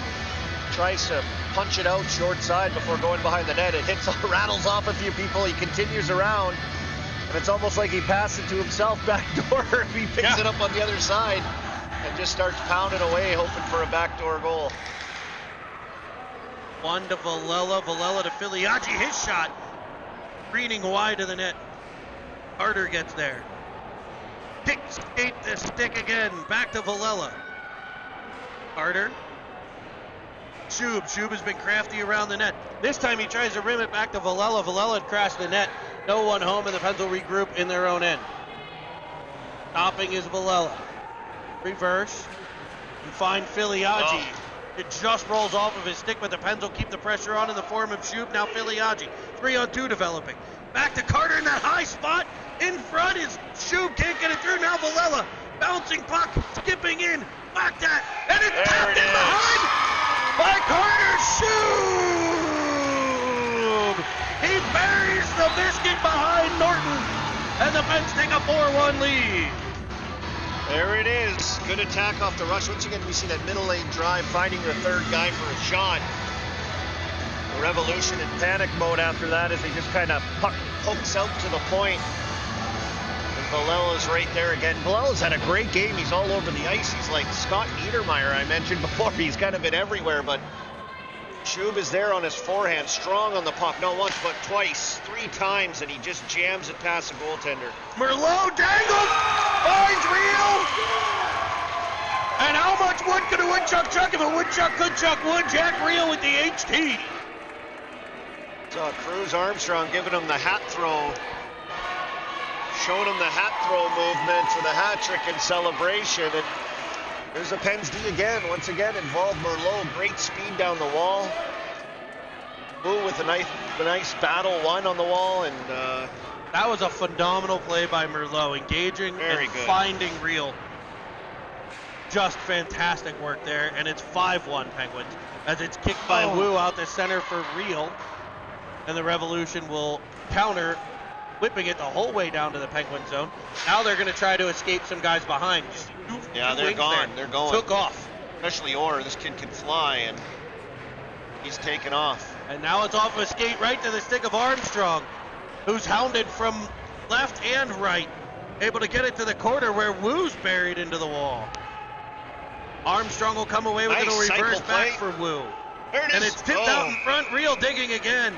tries to punch it out short side before going behind the net. It rattles off a few people. He continues around, and it's almost like he passed it to himself backdoor. He picks it up on the other side and just starts pounding away, hoping for a backdoor goal.
One to Villela. Villela to Filiaggi. His shot greening wide of the net. Carter gets there. Skate the stick again. Back to Villela. Carter. Shub. Shub has been crafty around the net. This time he tries to rim it back to Villela. Villela had crashed the net. No one home, and the Pens will regroup in their own end. Stopping is Villela. Reverse. And find Filiaggi. It just rolls off of his stick, but the Pens will keep the pressure on in the form of Shub. Now Filiaggi. 3-on-2 developing. Back to Carter in that high spot. In front is Shub. Can't get it through. Now Villela. Bouncing puck. Skipping in. Whacked that. And it's tapped in behind by Carter. Shub. He buries the biscuit behind Norton. And the Pens take a 4-1 lead.
There it is. Good attack off the rush. Once again, we see that middle lane drive, finding the third guy for a shot. The Revolution in panic mode after that as he just kind of pokes out to the point. And Villela's right there again. Villela's had a great game. He's all over the ice. He's like Scott Niedermayer I mentioned before. He's kind of been everywhere, but Shub is there on his forehand, strong on the puck. Not once, but twice, 3 times, and he just jams it past the goaltender.
Merlot dangled, finds Real. And how much wood could a woodchuck chuck? If a woodchuck could chuck wood, Jack Real with the HT.
Saw Cruz Armstrong giving him the hat throw. Showing him the hat throw movement for the hat trick in celebration. And there's a Pens D again. Once again, involved Merlot. Great speed down the wall. Ooh, with a nice battle one on the wall. And
that was a phenomenal play by Merlot. Engaging and finding Real. Just fantastic work there. And it's 5-1 Penguins as it's kicked by Wu out the center for Real. And the Revolution will counter, whipping it the whole way down to the Penguin zone. Now they're going to try to escape some guys behind.
Yeah, they're gone. They're going.
Took off.
Especially Orr. This kid can fly, and he's taken off.
And now it's off of a skate right to the stick of Armstrong, who's hounded from left and right. Able to get it to the corner where Wu's buried into the wall. Armstrong will come away with a reverse back for Wu. And it's tipped out in front. Real digging again.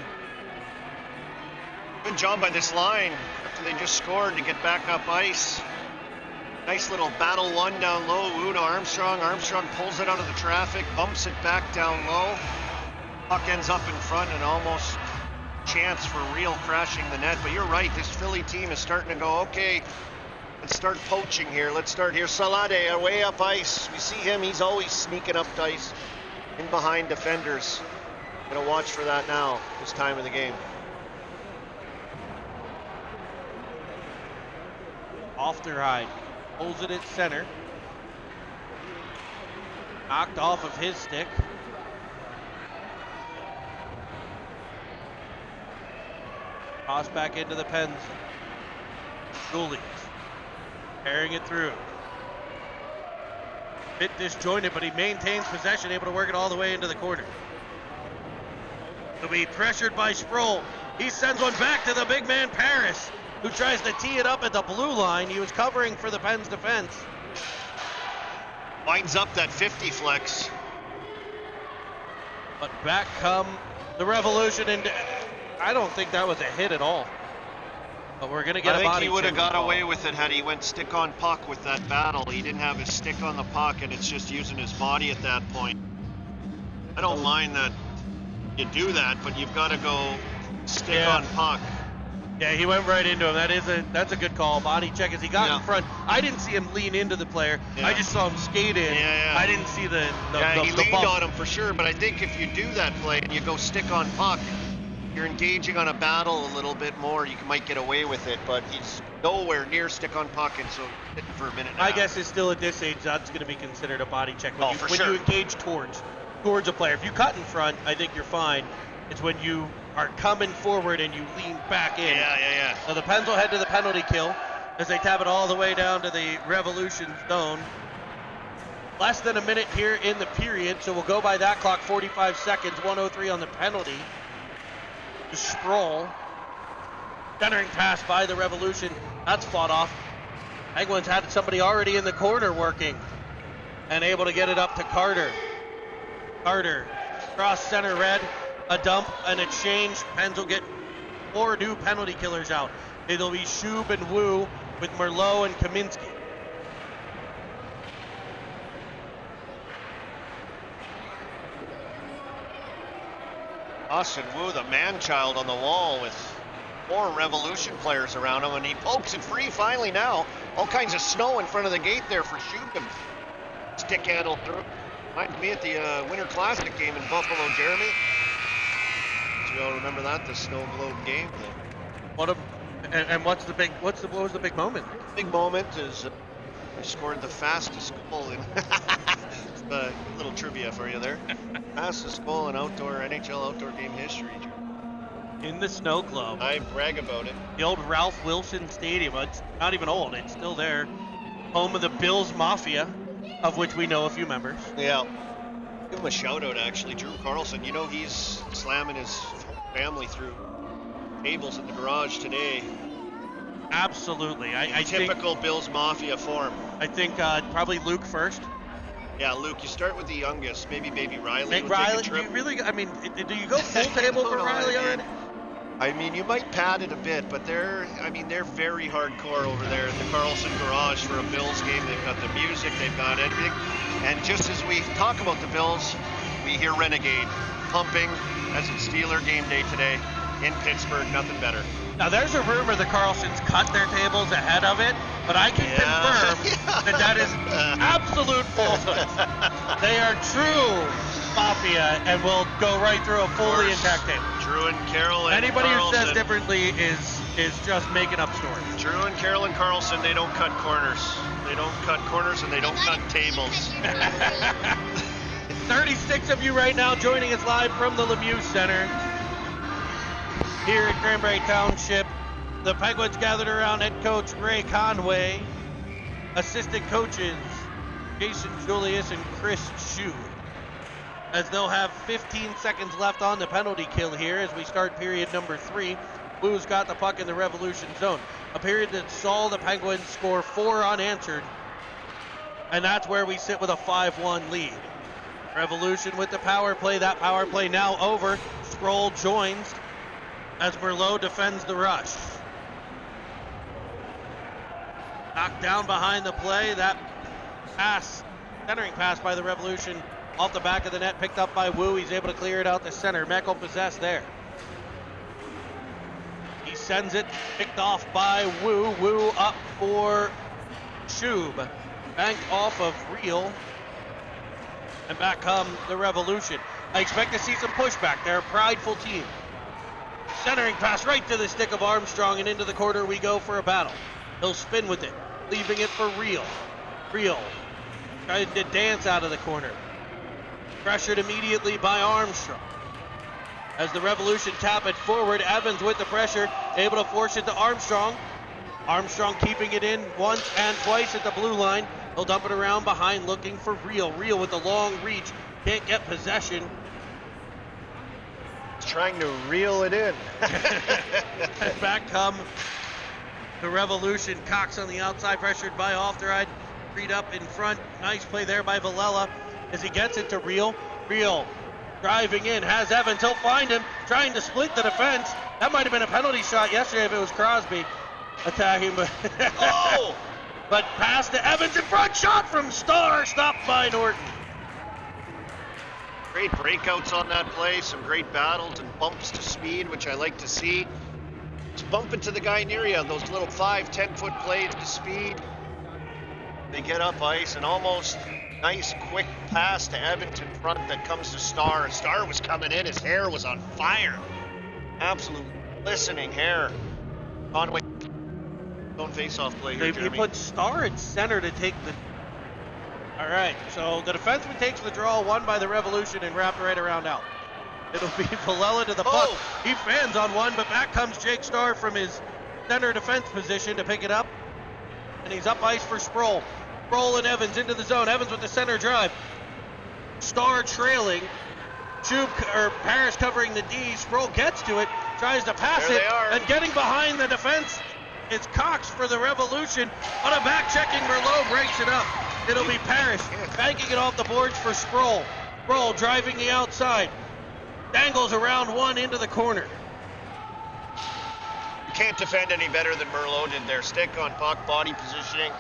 Good job by this line after they just scored to get back up ice. Nice little battle one down low. Wu to Armstrong. Armstrong pulls it out of the traffic, bumps it back down low. Puck ends up in front and almost chance for Real crashing the net. But you're right, this Philly team is starting to go, okay, let's start poaching here. Let's start here. Salade way up ice. We see him. He's always sneaking up to ice in behind defenders. Gonna watch for that now, this time of the game.
Off the ride. Holds it at center. Knocked off of his stick. Toss back into the Pens. Julius carrying it through. Bit disjointed, but he maintains possession, able to work it all the way into the corner. He'll be pressured by Sproul. He sends one back to the big man Paris, who tries to tee it up at the blue line. He was covering for the Pens defense.
Winds up that 50 flex.
But back come the Revolution, and I don't think that was a hit at all. But we're going to get a body check.
I think he would have got away with it had he went stick on puck with that battle. He didn't have his stick on the puck, and it's just using his body at that point. I don't mind that you do that, but you've got to go stick on puck.
Yeah, he went right into him. That's a good call. Body check as he got in front. I didn't see him lean into the player.
Yeah.
I just saw him skate in. I didn't see the
he leaned
bump.
on him for sure, but I think if you do that play and you go stick on puck, you're engaging on a battle a little bit more. You might get away with it, but he's nowhere near stick on puck, and so hitting for a minute and a half.
I guess it's still at this age, that's going to be considered a body check. When
you
you engage towards a player. If you cut in front, I think you're fine. It's when you are coming forward and you lean back in.
Yeah.
So the Pens will head to the penalty kill as they tap it all the way down to the Revolution zone. Less than a minute here in the period, so we'll go by that clock, 45 seconds, 1:03 on the penalty. Sproul. Centering pass by the Revolution. That's fought off. Penguins had somebody already in the corner working and able to get it up to Carter. Carter, cross center red, a dump, and a change. Pens will get 4 new penalty killers out. It'll be Shub and Wu with Merlot and Kaminsky.
Austin Wu, the man-child on the wall with 4 Revolution players around him, and he pokes it free finally now. All kinds of snow in front of the gate there for Shub to stick handle through. Reminds me at the Winter Classic game in Buffalo, Jeremy. Do you all remember that, the snow globe game?
What was the big moment?
Big moment is I scored the fastest goal in a little trivia for you there. Fastest goal in NHL outdoor game history.
In the snow globe.
I brag about it.
The old Ralph Wilson Stadium. It's not even old. It's still there. Home of the Bills Mafia, of which we know a few members.
Yeah. Give him a shout out, actually. Drew Carlson. You know, he's slamming his family through tables in the garage today.
Absolutely. I
Typical Bills Mafia form.
I think probably Luke first.
Yeah, Luke, you start with the youngest, maybe Baby Riley.
Riley, do you go full table for Riley already?
I mean, you might pad it a bit, but they're very hardcore over there at the Carlson Garage for a Bills game. They've got the music, they've got everything. And just as we talk about the Bills, we hear Renegade pumping as it's Steeler game day today in Pittsburgh. Nothing better.
Now, there's a rumor the Carlsons cut their tables ahead of it, but I can confirm that is absolute falsehood. They are true Mafia and will go right through a fully intact table.
Drew and Carroll and
Anybody
Carlson.
Who says differently is just making up stories.
Drew and Carroll and Carlson, they don't cut corners. They don't cut corners and they don't cut tables.
36 of you right now joining us live from the Lemieux Center here at Cranberry Township. The Penguins gathered around head coach Ray Conway, assistant coaches Jason Julius and Chris Shue, as they'll have 15 seconds left on the penalty kill here as we start period number 3. Blues got the puck in the Revolution zone. A period that saw the Penguins score 4 unanswered, and that's where we sit with a 5-1 lead. Revolution with the power play. That power play now over. Sproul joins as Merlot defends the rush. Knocked down behind the play. That pass, centering pass by the Revolution off the back of the net, picked up by Wu. He's able to clear it out the center. Meckel possessed there. He sends it, picked off by Wu. Wu up for Shub. Banked off of Reel. And back come the Revolution. I expect to see some pushback. They're a prideful team. Centering pass right to the stick of Armstrong, and into the corner we go for a battle. He'll spin with it, leaving it for Reel. Reel trying to dance out of the corner. Pressured immediately by Armstrong. As the Revolution tap it forward, Evans with the pressure, able to force it to Armstrong. Armstrong keeping it in once and twice at the blue line. He'll dump it around behind, looking for Real. Real with the long reach, can't get possession.
He's trying to reel it in.
And back come the Revolution. Cox on the outside, pressured by Ofteride. Freed up in front. Nice play there by Villela as he gets it to Real. Real driving in, has Evans. He'll find him, trying to split the defense. That might have been a penalty shot yesterday if it was Crosby attacking, but
Oh!
but pass to Evans in front. Shot from Starr, stopped by Norton.
Great breakouts on that play, some great battles and bumps to speed, which I like to see. Just bump into the guy near you, those little 5-10 foot plays to speed. They get up ice and almost nice quick pass to Evans in front that comes to Starr. And Starr was coming in, his hair was on fire. Absolute glistening hair. Conway, own face-off play here,
He
Jeremy.
put Starr at center to take the... All right, so the defenseman takes the draw, won by the Revolution, and wrapped right around out. It'll be Villela to the puck.
Oh.
He fans on one, but back comes Jake Starr from his center defense position to pick it up. And he's up ice for Sproul. Sproul and Evans into the zone. Evans with the center drive. Starr trailing. Paris covering the D. Sproul gets to it, tries to pass
There
it,
they are.
and getting behind the defense. It's Cox for the Revolution. On a back-checking, Merlot breaks it up. It'll be Parrish banking it off the boards for Sproul. Sproul driving the outside. Dangles around one into the corner.
You can't defend any better than Merlot did there. Stick on puck, body positioning.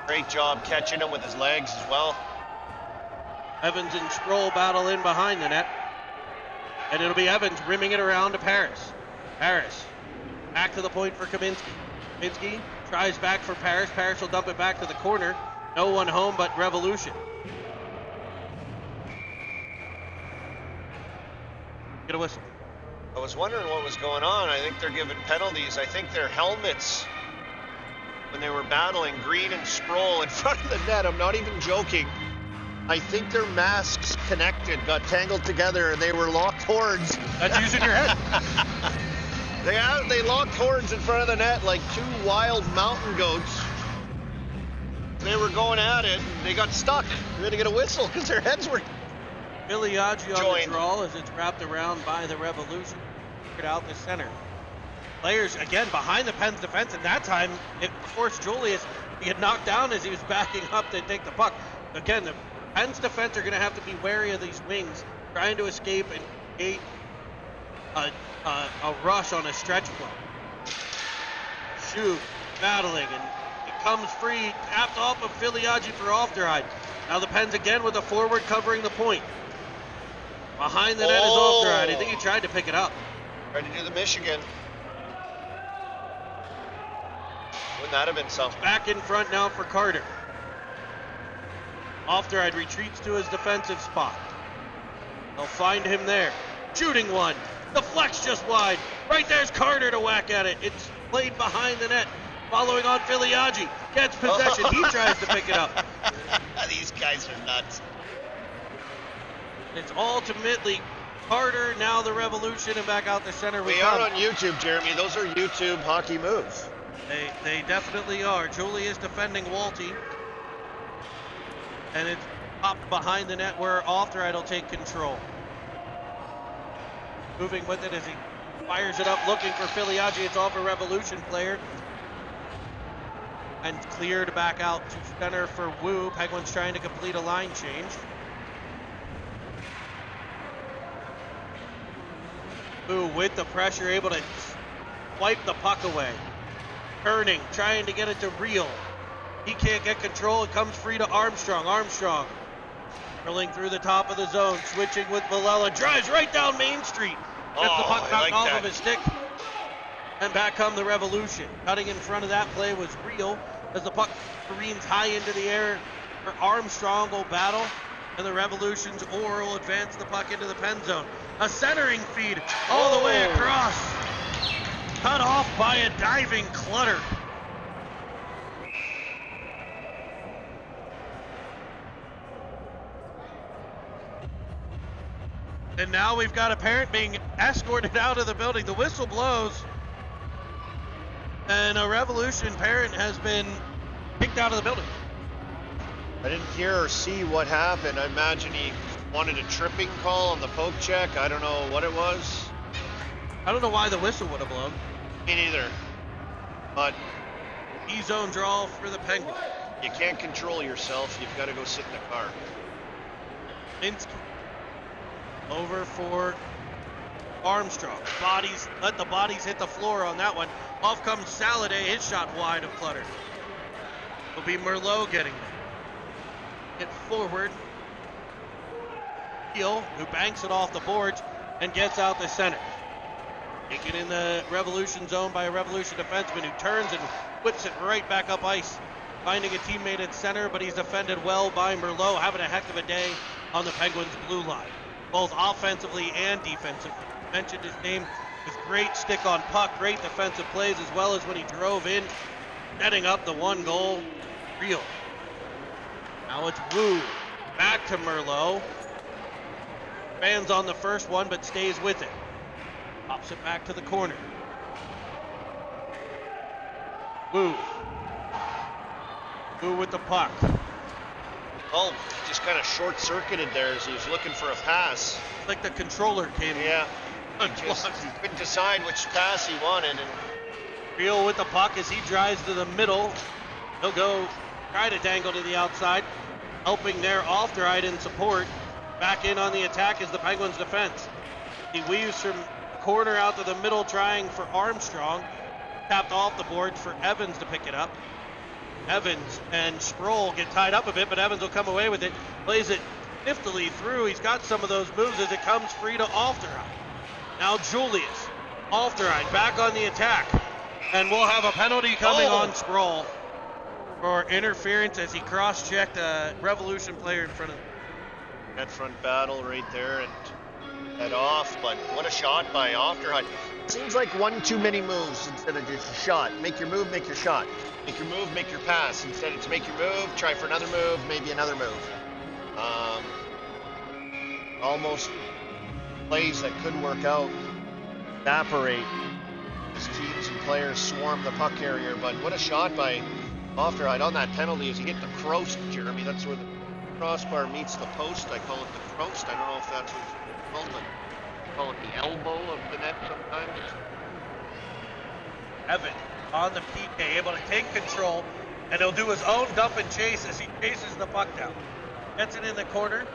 Great job catching him with his legs as well.
Evans and Sproul battle in behind the net. And it'll be Evans rimming it around to Paris. Paris back to the point for Kaminsky. Kaminsky tries back for Paris. Paris will dump it back to the corner. No one home but Revolution. Get a whistle.
I was wondering what was going on. I think they're giving penalties. I think their helmets, when they were battling Green and Sproul in front of the net, I'm not even joking. I think their masks connected, got tangled together, and they were locked horns.
That's using your head.
They locked horns in front of the net like two wild mountain goats. They were going at it, and they got stuck. We had to get a whistle because their heads were...
Miliaggi on
Joined.
the draw as it's wrapped around by the Revolution. Get out the center. Players, again, behind the Pens defense, and that time it forced Julius to get knocked down as he was backing up to take the puck. Again, the Pens defense are going to have to be wary of these wings, trying to escape and create a rush on a stretch play. Shoot, battling, and it comes free, tapped off of Filiaggi for Ofteride. Now the Pens again with a forward covering the point. Behind the net is Ofteride. I think he tried to pick it up.
Tried to do the Michigan. Wouldn't that have been something?
Back in front now for Carter. Ofteride retreats to his defensive spot. They'll find him there. Shooting one. The flex just wide. Right there's Carter to whack at it. It's played behind the net. Following on Filiaggi. Gets possession. He tries to pick it up.
These guys are nuts.
It's ultimately Carter, now the Revolution, and back out the center.
We are on YouTube, Jeremy. Those are YouTube hockey moves.
They definitely are. Julius defending Walty. And it's up behind the net where Ofteride will take control. Moving with it as he fires it up, looking for Filiaggi. It's off a Revolution player. And cleared back out to center for Wu. Penguins trying to complete a line change. Wu with the pressure, able to wipe the puck away. Turning, trying to get it to Real. He can't get control. It comes free to Armstrong. Armstrong drilling through the top of the zone, switching with Villela. Drives right down Main Street. Gets the puck knocked off of his stick. And back come the Revolution. Cutting in front of that play was Real as the puck careens high into the air. For Armstrong will battle, and the Revolution's oar will advance the puck into the pen zone. A centering feed all the way across. Cut off by a diving Clutter. And now we've got a parent being escorted out of the building. The whistle blows. And a Revolution parent has been kicked out of the building.
I didn't hear or see what happened. I imagine he wanted a tripping call on the poke check. I don't know what it was.
I don't know why the whistle would have blown.
Me neither. But
E-zone draw for the Penguins.
you can't control yourself. You've got to go sit in the car.
Minsky over for Armstrong. Let the bodies hit the floor on that one. Off comes Saladay. His shot wide of Clutter. It'll be Merlot getting there. Get forward. Heel, who banks it off the boards and gets out the center. Taken in the Revolution zone by a Revolution defenseman who turns and whips it right back up ice. Finding a teammate at center, but he's defended well by Merlot, having a heck of a day on the Penguins' blue line, both offensively and defensively. Mentioned his name with great stick on puck, great defensive plays, as well as when he drove in, netting up the 1-goal reel. Now it's Wu, back to Merlot. Fans on the first one, but stays with it. Pops it back to the corner. Wu. Wu with the puck.
Oh, just kind of short-circuited there as he was looking for a pass.
Like the controller came in.
Yeah. He couldn't decide which pass he wanted. And
Reel with the puck as he drives to the middle. He'll go try to dangle to the outside. Helping there off the right in support. Back in on the attack is the Penguins defense. He weaves from corner out to the middle trying for Armstrong. Tapped off the board for Evans to pick it up. Evans and Sproul get tied up a bit, but Evans will come away with it. Plays it niftily through. He's got some of those moves as it comes free to Ofterheim. Now Julius. Ofterheim back on the attack. And we'll have a penalty coming on Sproul for interference as he cross-checked a Revolution player in front of him.
that front battle right there and head off. But what a shot by Ofterheim. Seems like one too many moves instead of just a shot. Make your move, make your shot. Make your move, make your pass. Instead it's make your move, try for another move, maybe another move. Almost plays that could work out evaporate as teams and players swarm the puck carrier. But what a shot by Ofterheim on that penalty as he hit the croast, Jeremy. That's where the crossbar meets the post. I call it the croast. I don't know if that's what it's called, but I call it the elbow of the net sometimes.
Evan on the PK, able to take control, and he'll do his own dump and chase as he chases the puck down. Gets it in the corner.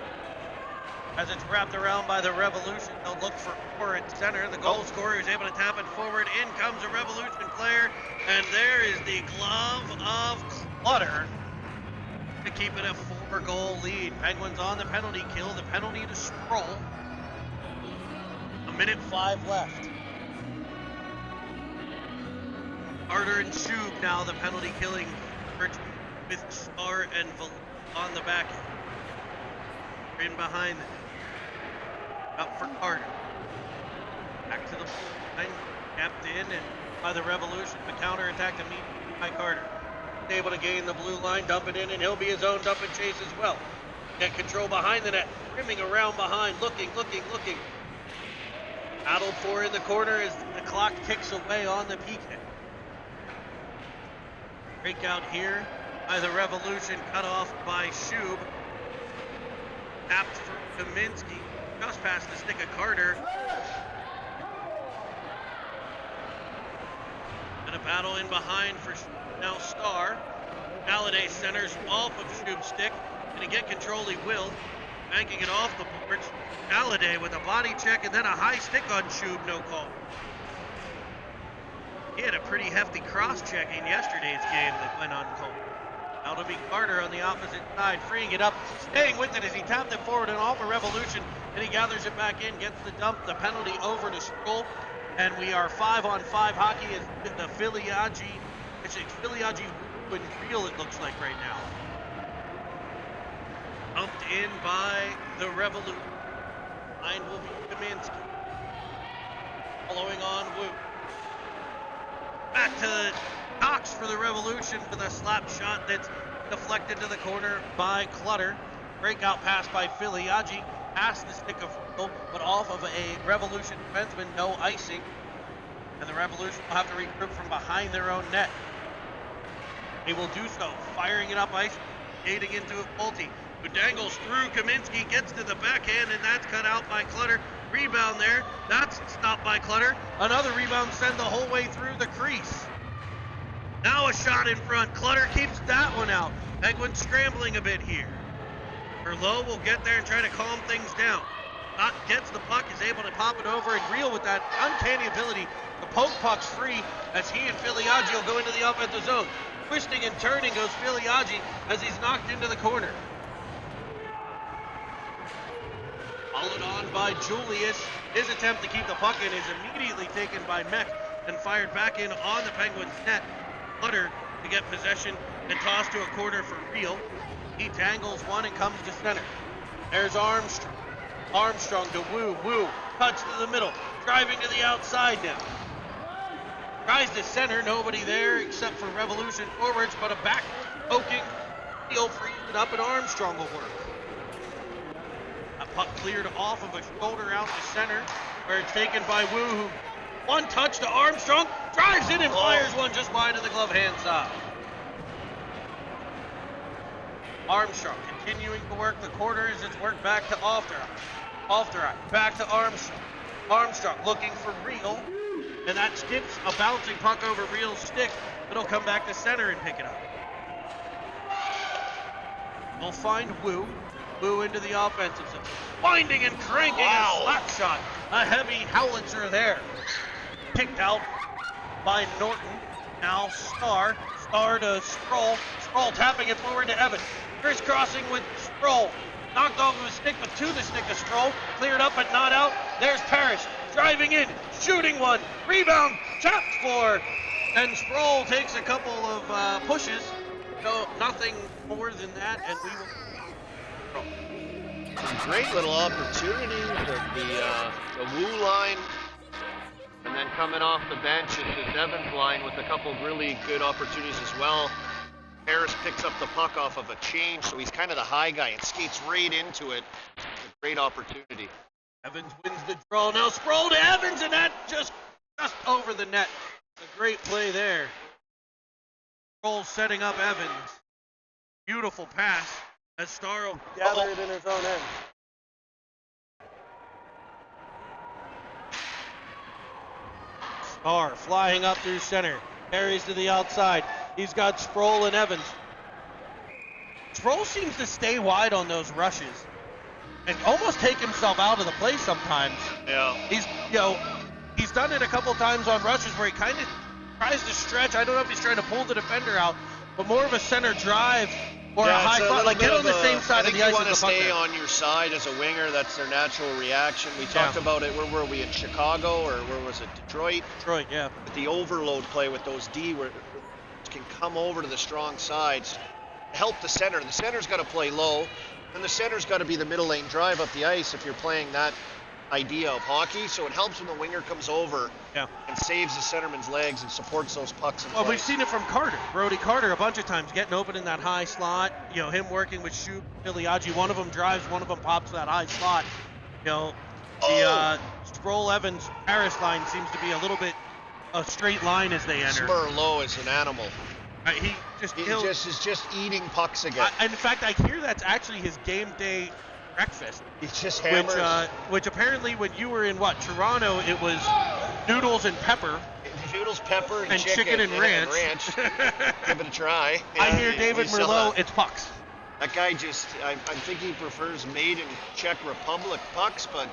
As it's wrapped around by the Revolution, they'll look for Orr at center. The goal scorer is able to tap it forward. In comes a Revolution player, and there is the glove of Clutter to keep it a 4-goal lead. Penguins on the penalty kill. The penalty to Sproul. 1:05 left. Carter and Shub now the penalty killing with Star and on the back end. In behind them. Up for Carter. Back to the line. Kept in and by the Revolution. The counterattack to meet by Carter. Able to gain the blue line, dump it in, and he'll be his own dump and chase as well. Get control behind the net. Rimming around behind. Looking. Battled for in the corner as the clock ticks away on the PK. Breakout here by the Revolution, cut off by Shub. Tapped for Kaminsky, just past the stick of Carter. And a battle in behind for now Star. Halliday centers off of Shub's stick. Gonna get control, he will. Banking it off the boards. Halliday with a body check and then a high stick on Shub, no call. He had a pretty hefty cross-check in yesterday's game that went uncalled. Now to be Carter on the opposite side, freeing it up, staying with it as he tapped it forward and off a Revolution, and he gathers it back in, gets the dump, the penalty over to Sproul, and we are 5-on-5 hockey as the Philly-Agi and Reel it looks like right now. Dumped in by the Revolution. Line will be Kaminsky. Following on Wu. Back to Cox for the Revolution with a slap shot that's deflected to the corner by Clutter. Breakout pass by Philly. Agi past the stick of Real, but off of a Revolution defenseman, no icing. And the Revolution will have to regroup from behind their own net. They will do so, firing it up ice, skating into it, Pulte, who dangles through Kaminsky, gets to the backhand, and that's cut out by Clutter. Rebound there, that's stopped by Clutter. Another rebound sent the whole way through the crease. Now a shot in front, Clutter keeps that one out. Penguins scrambling a bit here. Merlot will get there and try to calm things down. Gets the puck, is able to pop it over, and Real with that uncanny ability to poke pucks free as he and Filiaggi will go into the offensive zone. Twisting and turning goes Filiaggi as he's knocked into the corner. Followed on by Julius. His attempt to keep the puck in is immediately taken by Mech and fired back in on the Penguins net. Clutter to get possession and toss to a corner for Real. He tangles one and comes to center. There's Armstrong. Armstrong to Wu. Wu cuts to the middle, driving to the outside now. Tries to center, nobody there except for Revolution forwards, but a back poking. Real frees it up and Armstrong will work. A puck cleared off of a shoulder out to center, where it's taken by Wu, who one touch to Armstrong, drives in and fires one just wide of the glove hand side. Armstrong continuing to work the corner as it's worked back to Ofterite. Back to Armstrong. Armstrong looking for Real, and that skips a bouncing puck over Real's stick. It'll come back to center and pick it up. We'll find Wu. Wu into the offensive zone. Winding and cranking a slap shot. A heavy howitzer there. Picked out by Norton. Now Star. Star to Sproul. Sproul tapping it forward to Evans. Crisscrossing with Sproul. Knocked off of his stick, but to the stick of Sproul. Cleared up but not out. There's Parrish. Driving in. Shooting one. Rebound. Chapped for. And Sproul takes a couple of pushes. So nothing more than that. And we will...
Great little opportunity. The Wu line. And then coming off the bench is the Devon's line with a couple of really good opportunities as well. Harris picks up the puck off of a change, so he's kind of the high guy and skates right into it. It's a great opportunity.
Evans wins the draw. Now Sproul to Evans, and that just over the net. A great play there. Sproul setting up Evans. Beautiful pass as Starro gathered in his own end. Star flying up through center. Carries to the outside. He's got Sproul and Evans. Sproul seems to stay wide on those rushes and almost take himself out of the play sometimes.
Yeah.
He's done it a couple times on rushes where he kind of tries to stretch. I don't know if he's trying to pull the defender out, but more of a center drive or a high front, like get on the same side of the ice.
You want to stay on your side as a winger. That's their natural reaction. We talked about it. Where were we, in Chicago, or where was it, Detroit?
Detroit, yeah.
With the overload play with those D, where can come over to the strong sides, help the center. The center's got to play low, and the center's got to be the middle lane drive up the ice if you're playing that idea of hockey. So it helps when the winger comes over and saves the centerman's legs and supports those pucks in place.
We've seen it from Carter, Brody Carter, a bunch of times, getting open in that high slot. Him working with Shoop, Filiaggi. One of them drives, one of them pops that high slot. The Sproul Evans Paris line seems to be a little bit a straight line as they enter.
Merlot is an animal.
He
is just eating pucks again.
In fact, I hear that's actually his game day breakfast.
He just hammers.
Which apparently when you were in Toronto, it was noodles and pepper.
Noodles, pepper, and
chicken and ranch.
Give it a try.
I hear David Merlot, it's pucks.
That guy I think he prefers made in Czech Republic pucks, but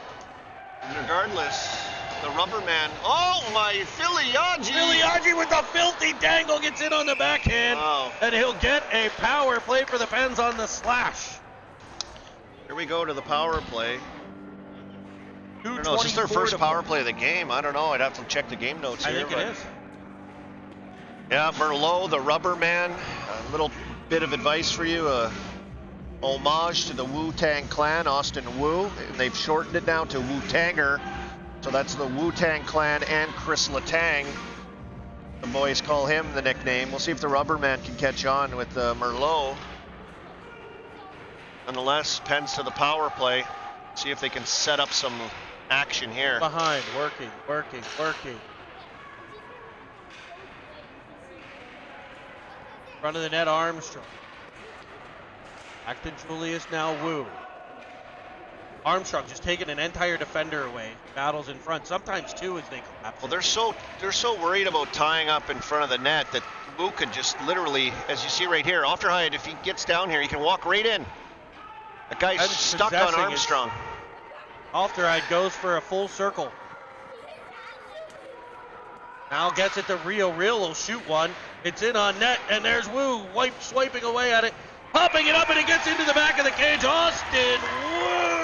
regardless, the rubber man. Oh, my Filiaggi!
Filiaggi with the filthy dangle gets in on the backhand.
Wow.
And he'll get a power play for the Pens on the slash.
Here we go to the power play. I don't know, is this their first power play of the game? I don't know. I'd have to check the game notes here.
I think it is.
Yeah, Merlot, the rubber man. A little bit of advice for you. Homage to the Wu-Tang Clan, Austin Wu. They've shortened it now to Wu-Tanger. So that's the Wu-Tang Clan and Chris Letang. The boys call him the nickname. We'll see if the rubber man can catch on with Merlot. Nonetheless, Pens to the power play. See if they can set up some action here.
Behind, working. Front of the net, Armstrong. Back to Julius, now Wu. Armstrong just taking an entire defender away. Battles in front, sometimes two as they collapse.
Well, they're so worried about tying up in front of the net that Wu could just literally, as you see right here, Ofterheide, if he gets down here, he can walk right in. That guy's stuck on Armstrong.
Ofterheide goes for a full circle. Now gets it to Rio. Rio will shoot one. It's in on net, and there's Wu swiping away at it. Popping it up, and it gets into the back of the cage. Austin Wu!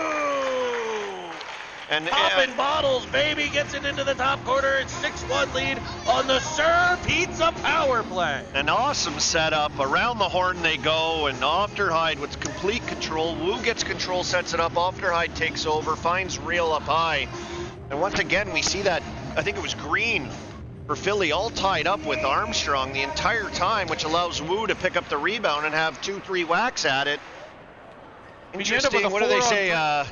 And
popping bottles, baby, gets it into the top corner. It's 6-1 lead on the Sir Pizza power play.
An awesome setup. Around the horn they go, and Ofterheide with complete control. Wu gets control, sets it up. Ofterheide takes over, finds Real up high. And once again, we see that, I think it was Green for Philly, all tied up with Armstrong the entire time, which allows Wu to pick up the rebound and have 2-3 whacks at it. Interesting. What do they say?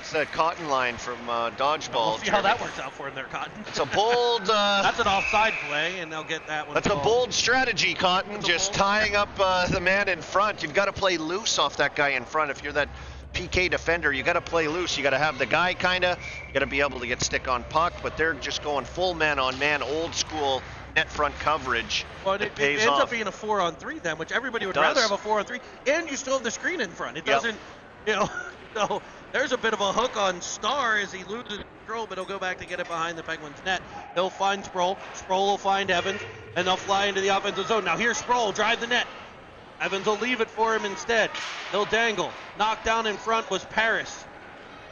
It's that Cotton line from Dodgeball.
We'll see how that works out for him there, Cotton.
It's a bold...
that's an offside play, and they'll get that one.
That's a bold strategy, Cotton. Just tying up the man in front. You've got to play loose off that guy in front. If you're that PK defender, you got to play loose. You got to have the guy kinda. You got to be able to get stick on puck, but they're just going full man on man, old school net front coverage.
Well, it ends up being a 4-on-3 then, which everybody would rather have a 4-on-3, and you still have the screen in front. It doesn't, so there's a bit of a hook on Starr as he loses control, but he'll go back to get it behind the Penguins net. He'll find Sproul. Sproul will find Evans, and they'll fly into the offensive zone. Now here's Sproul, drive the net. Evans will leave it for him instead. He'll dangle. Knocked down in front was Paris.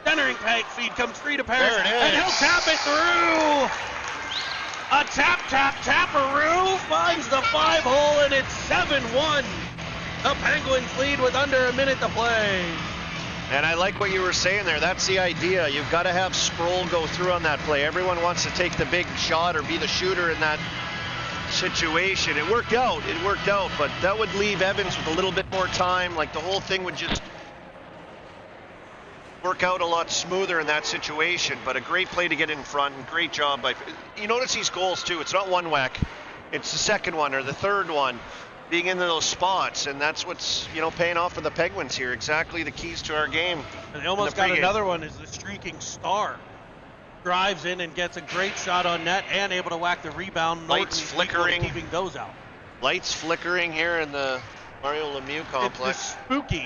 Centering feed comes free to Paris, and he'll tap it through. A taparoo finds the 5-hole, and it's 7-1. The Penguins lead with under a minute to play.
And I like what you were saying there. That's the idea. You've got to have Sproul go through on that play. Everyone wants to take the big shot or be the shooter in that situation. It worked out, but that would leave Evans with a little bit more time. Like the whole thing would just work out a lot smoother in that situation. But a great play to get in front, and great job by... You notice these goals too. It's not one whack. It's the second one or the third one being into those spots, and that's what's paying off for the Penguins here. Exactly the keys to our game.
And they almost got another one is the streaking Starr. Drives in and gets a great shot on net and able to whack the rebound.
Lights flickering.
Keeping those out.
Lights flickering here in the Mario Lemieux complex.
It's the spooky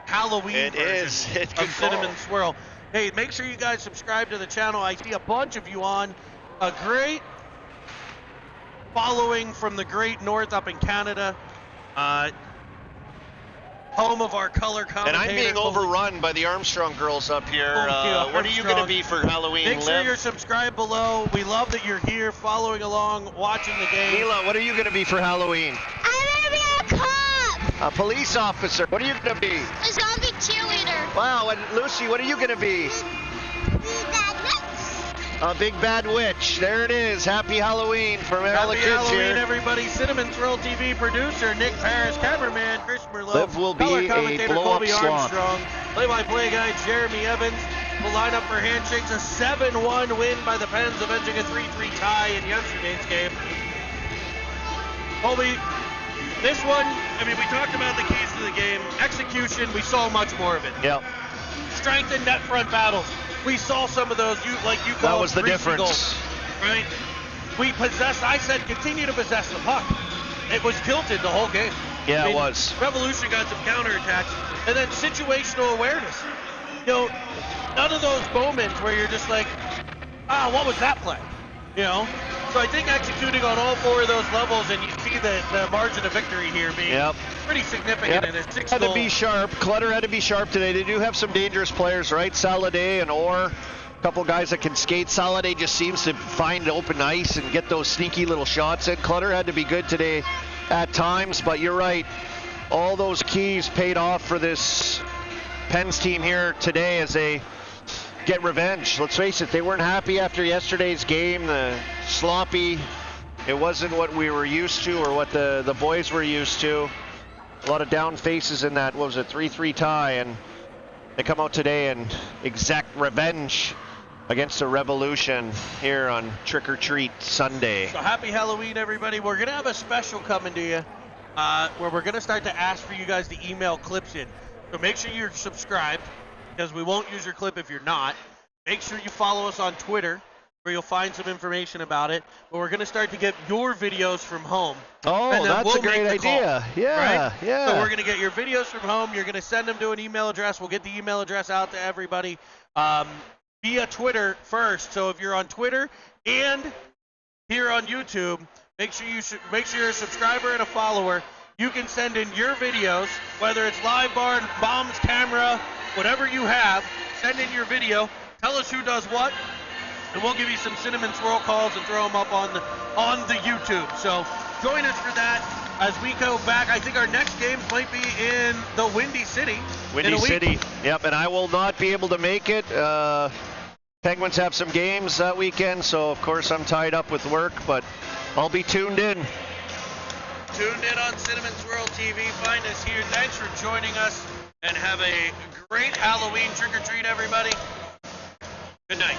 Halloween version of Cinnamon Swirl. Hey, make sure you guys subscribe to the channel. I see a bunch of you on. A great following from the great north up in Canada. Home of our color commentator.
And I'm being overrun by the Armstrong girls up here. What are you going to be for Halloween,
Make sure you're subscribed below. We love that you're here following along, watching the game.
Mila, what are you going to be for Halloween?
I'm going to be a cop.
A police officer. What are you going to be?
A zombie cheerleader.
Wow, and Lucy, what are you going to be? A big bad witch. There it is. Happy Halloween from all the kids
Halloween,
here.
Everybody. Cinnamon Swirl TV producer Nick Paris, cameraman Chris Merlot,
Liv will be
color
a
commentator
blow-up
Colby
slot.
Armstrong, play-by-play guy Jeremy Evans. We'll line up for handshakes. A 7-1 win by the Pens, avenging a 3-3 tie in yesterday's game. Colby, this one, we talked about the keys to the game. Execution, we saw much more of it.
Yep.
Strength and net front battles. We saw some of those, you call
that was the difference.
Goals, right? We possessed, I said, continue to possess the puck. It was tilted the whole game.
Yeah, it was.
Revolution got some counterattacks. And then situational awareness. None of those moments where you're just like, what was that play? So I think executing on all four of those levels, and you see the margin of victory here being pretty significant in a 6-goal.
Had to be sharp. Clutter had to be sharp today. They do have some dangerous players, right? Saladay and Orr, a couple guys that can skate. Saladay just seems to find open ice and get those sneaky little shots in. Clutter had to be good today at times, but you're right. All those keys paid off for this Pens team here today as they get revenge. Let's face it, they weren't happy after yesterday's game. The sloppy, it wasn't what we were used to or what the boys were used to. A lot of down faces in that, 3-3 tie, and They come out today and exact revenge against the Revolution here on Trick or Treat Sunday.
So happy Halloween, everybody. We're going to have a special coming to you where we're going to start to ask for you guys to email clips in. So make sure you're subscribed because we won't use your clip if you're not. Make sure you follow us on Twitter where you'll find some information about it. But we're going to start to get your videos from home.
Oh, that's a great idea. Yeah,
right?
yeah.
So we're going to get your videos from home. You're going to send them to an email address. We'll get the email address out to everybody via Twitter first. So if you're on Twitter and here on YouTube, make sure you're a subscriber and a follower. You can send in your videos, whether it's live bar, bombs, camera, whatever you have. Send in your video. Tell us who does what, and we'll give you some cinnamon swirl calls and throw them up on the YouTube. So join us for that as we go back. I think our next games might be in the Windy City.
Windy City. Yep, and I will not be able to make it. Penguins have some games that weekend, so of course I'm tied up with work, but I'll be tuned in.
Tuned in on Cinnamon Swirl TV. Find us here. Thanks for joining us, and have a great Halloween trick or treat, everybody. Good night.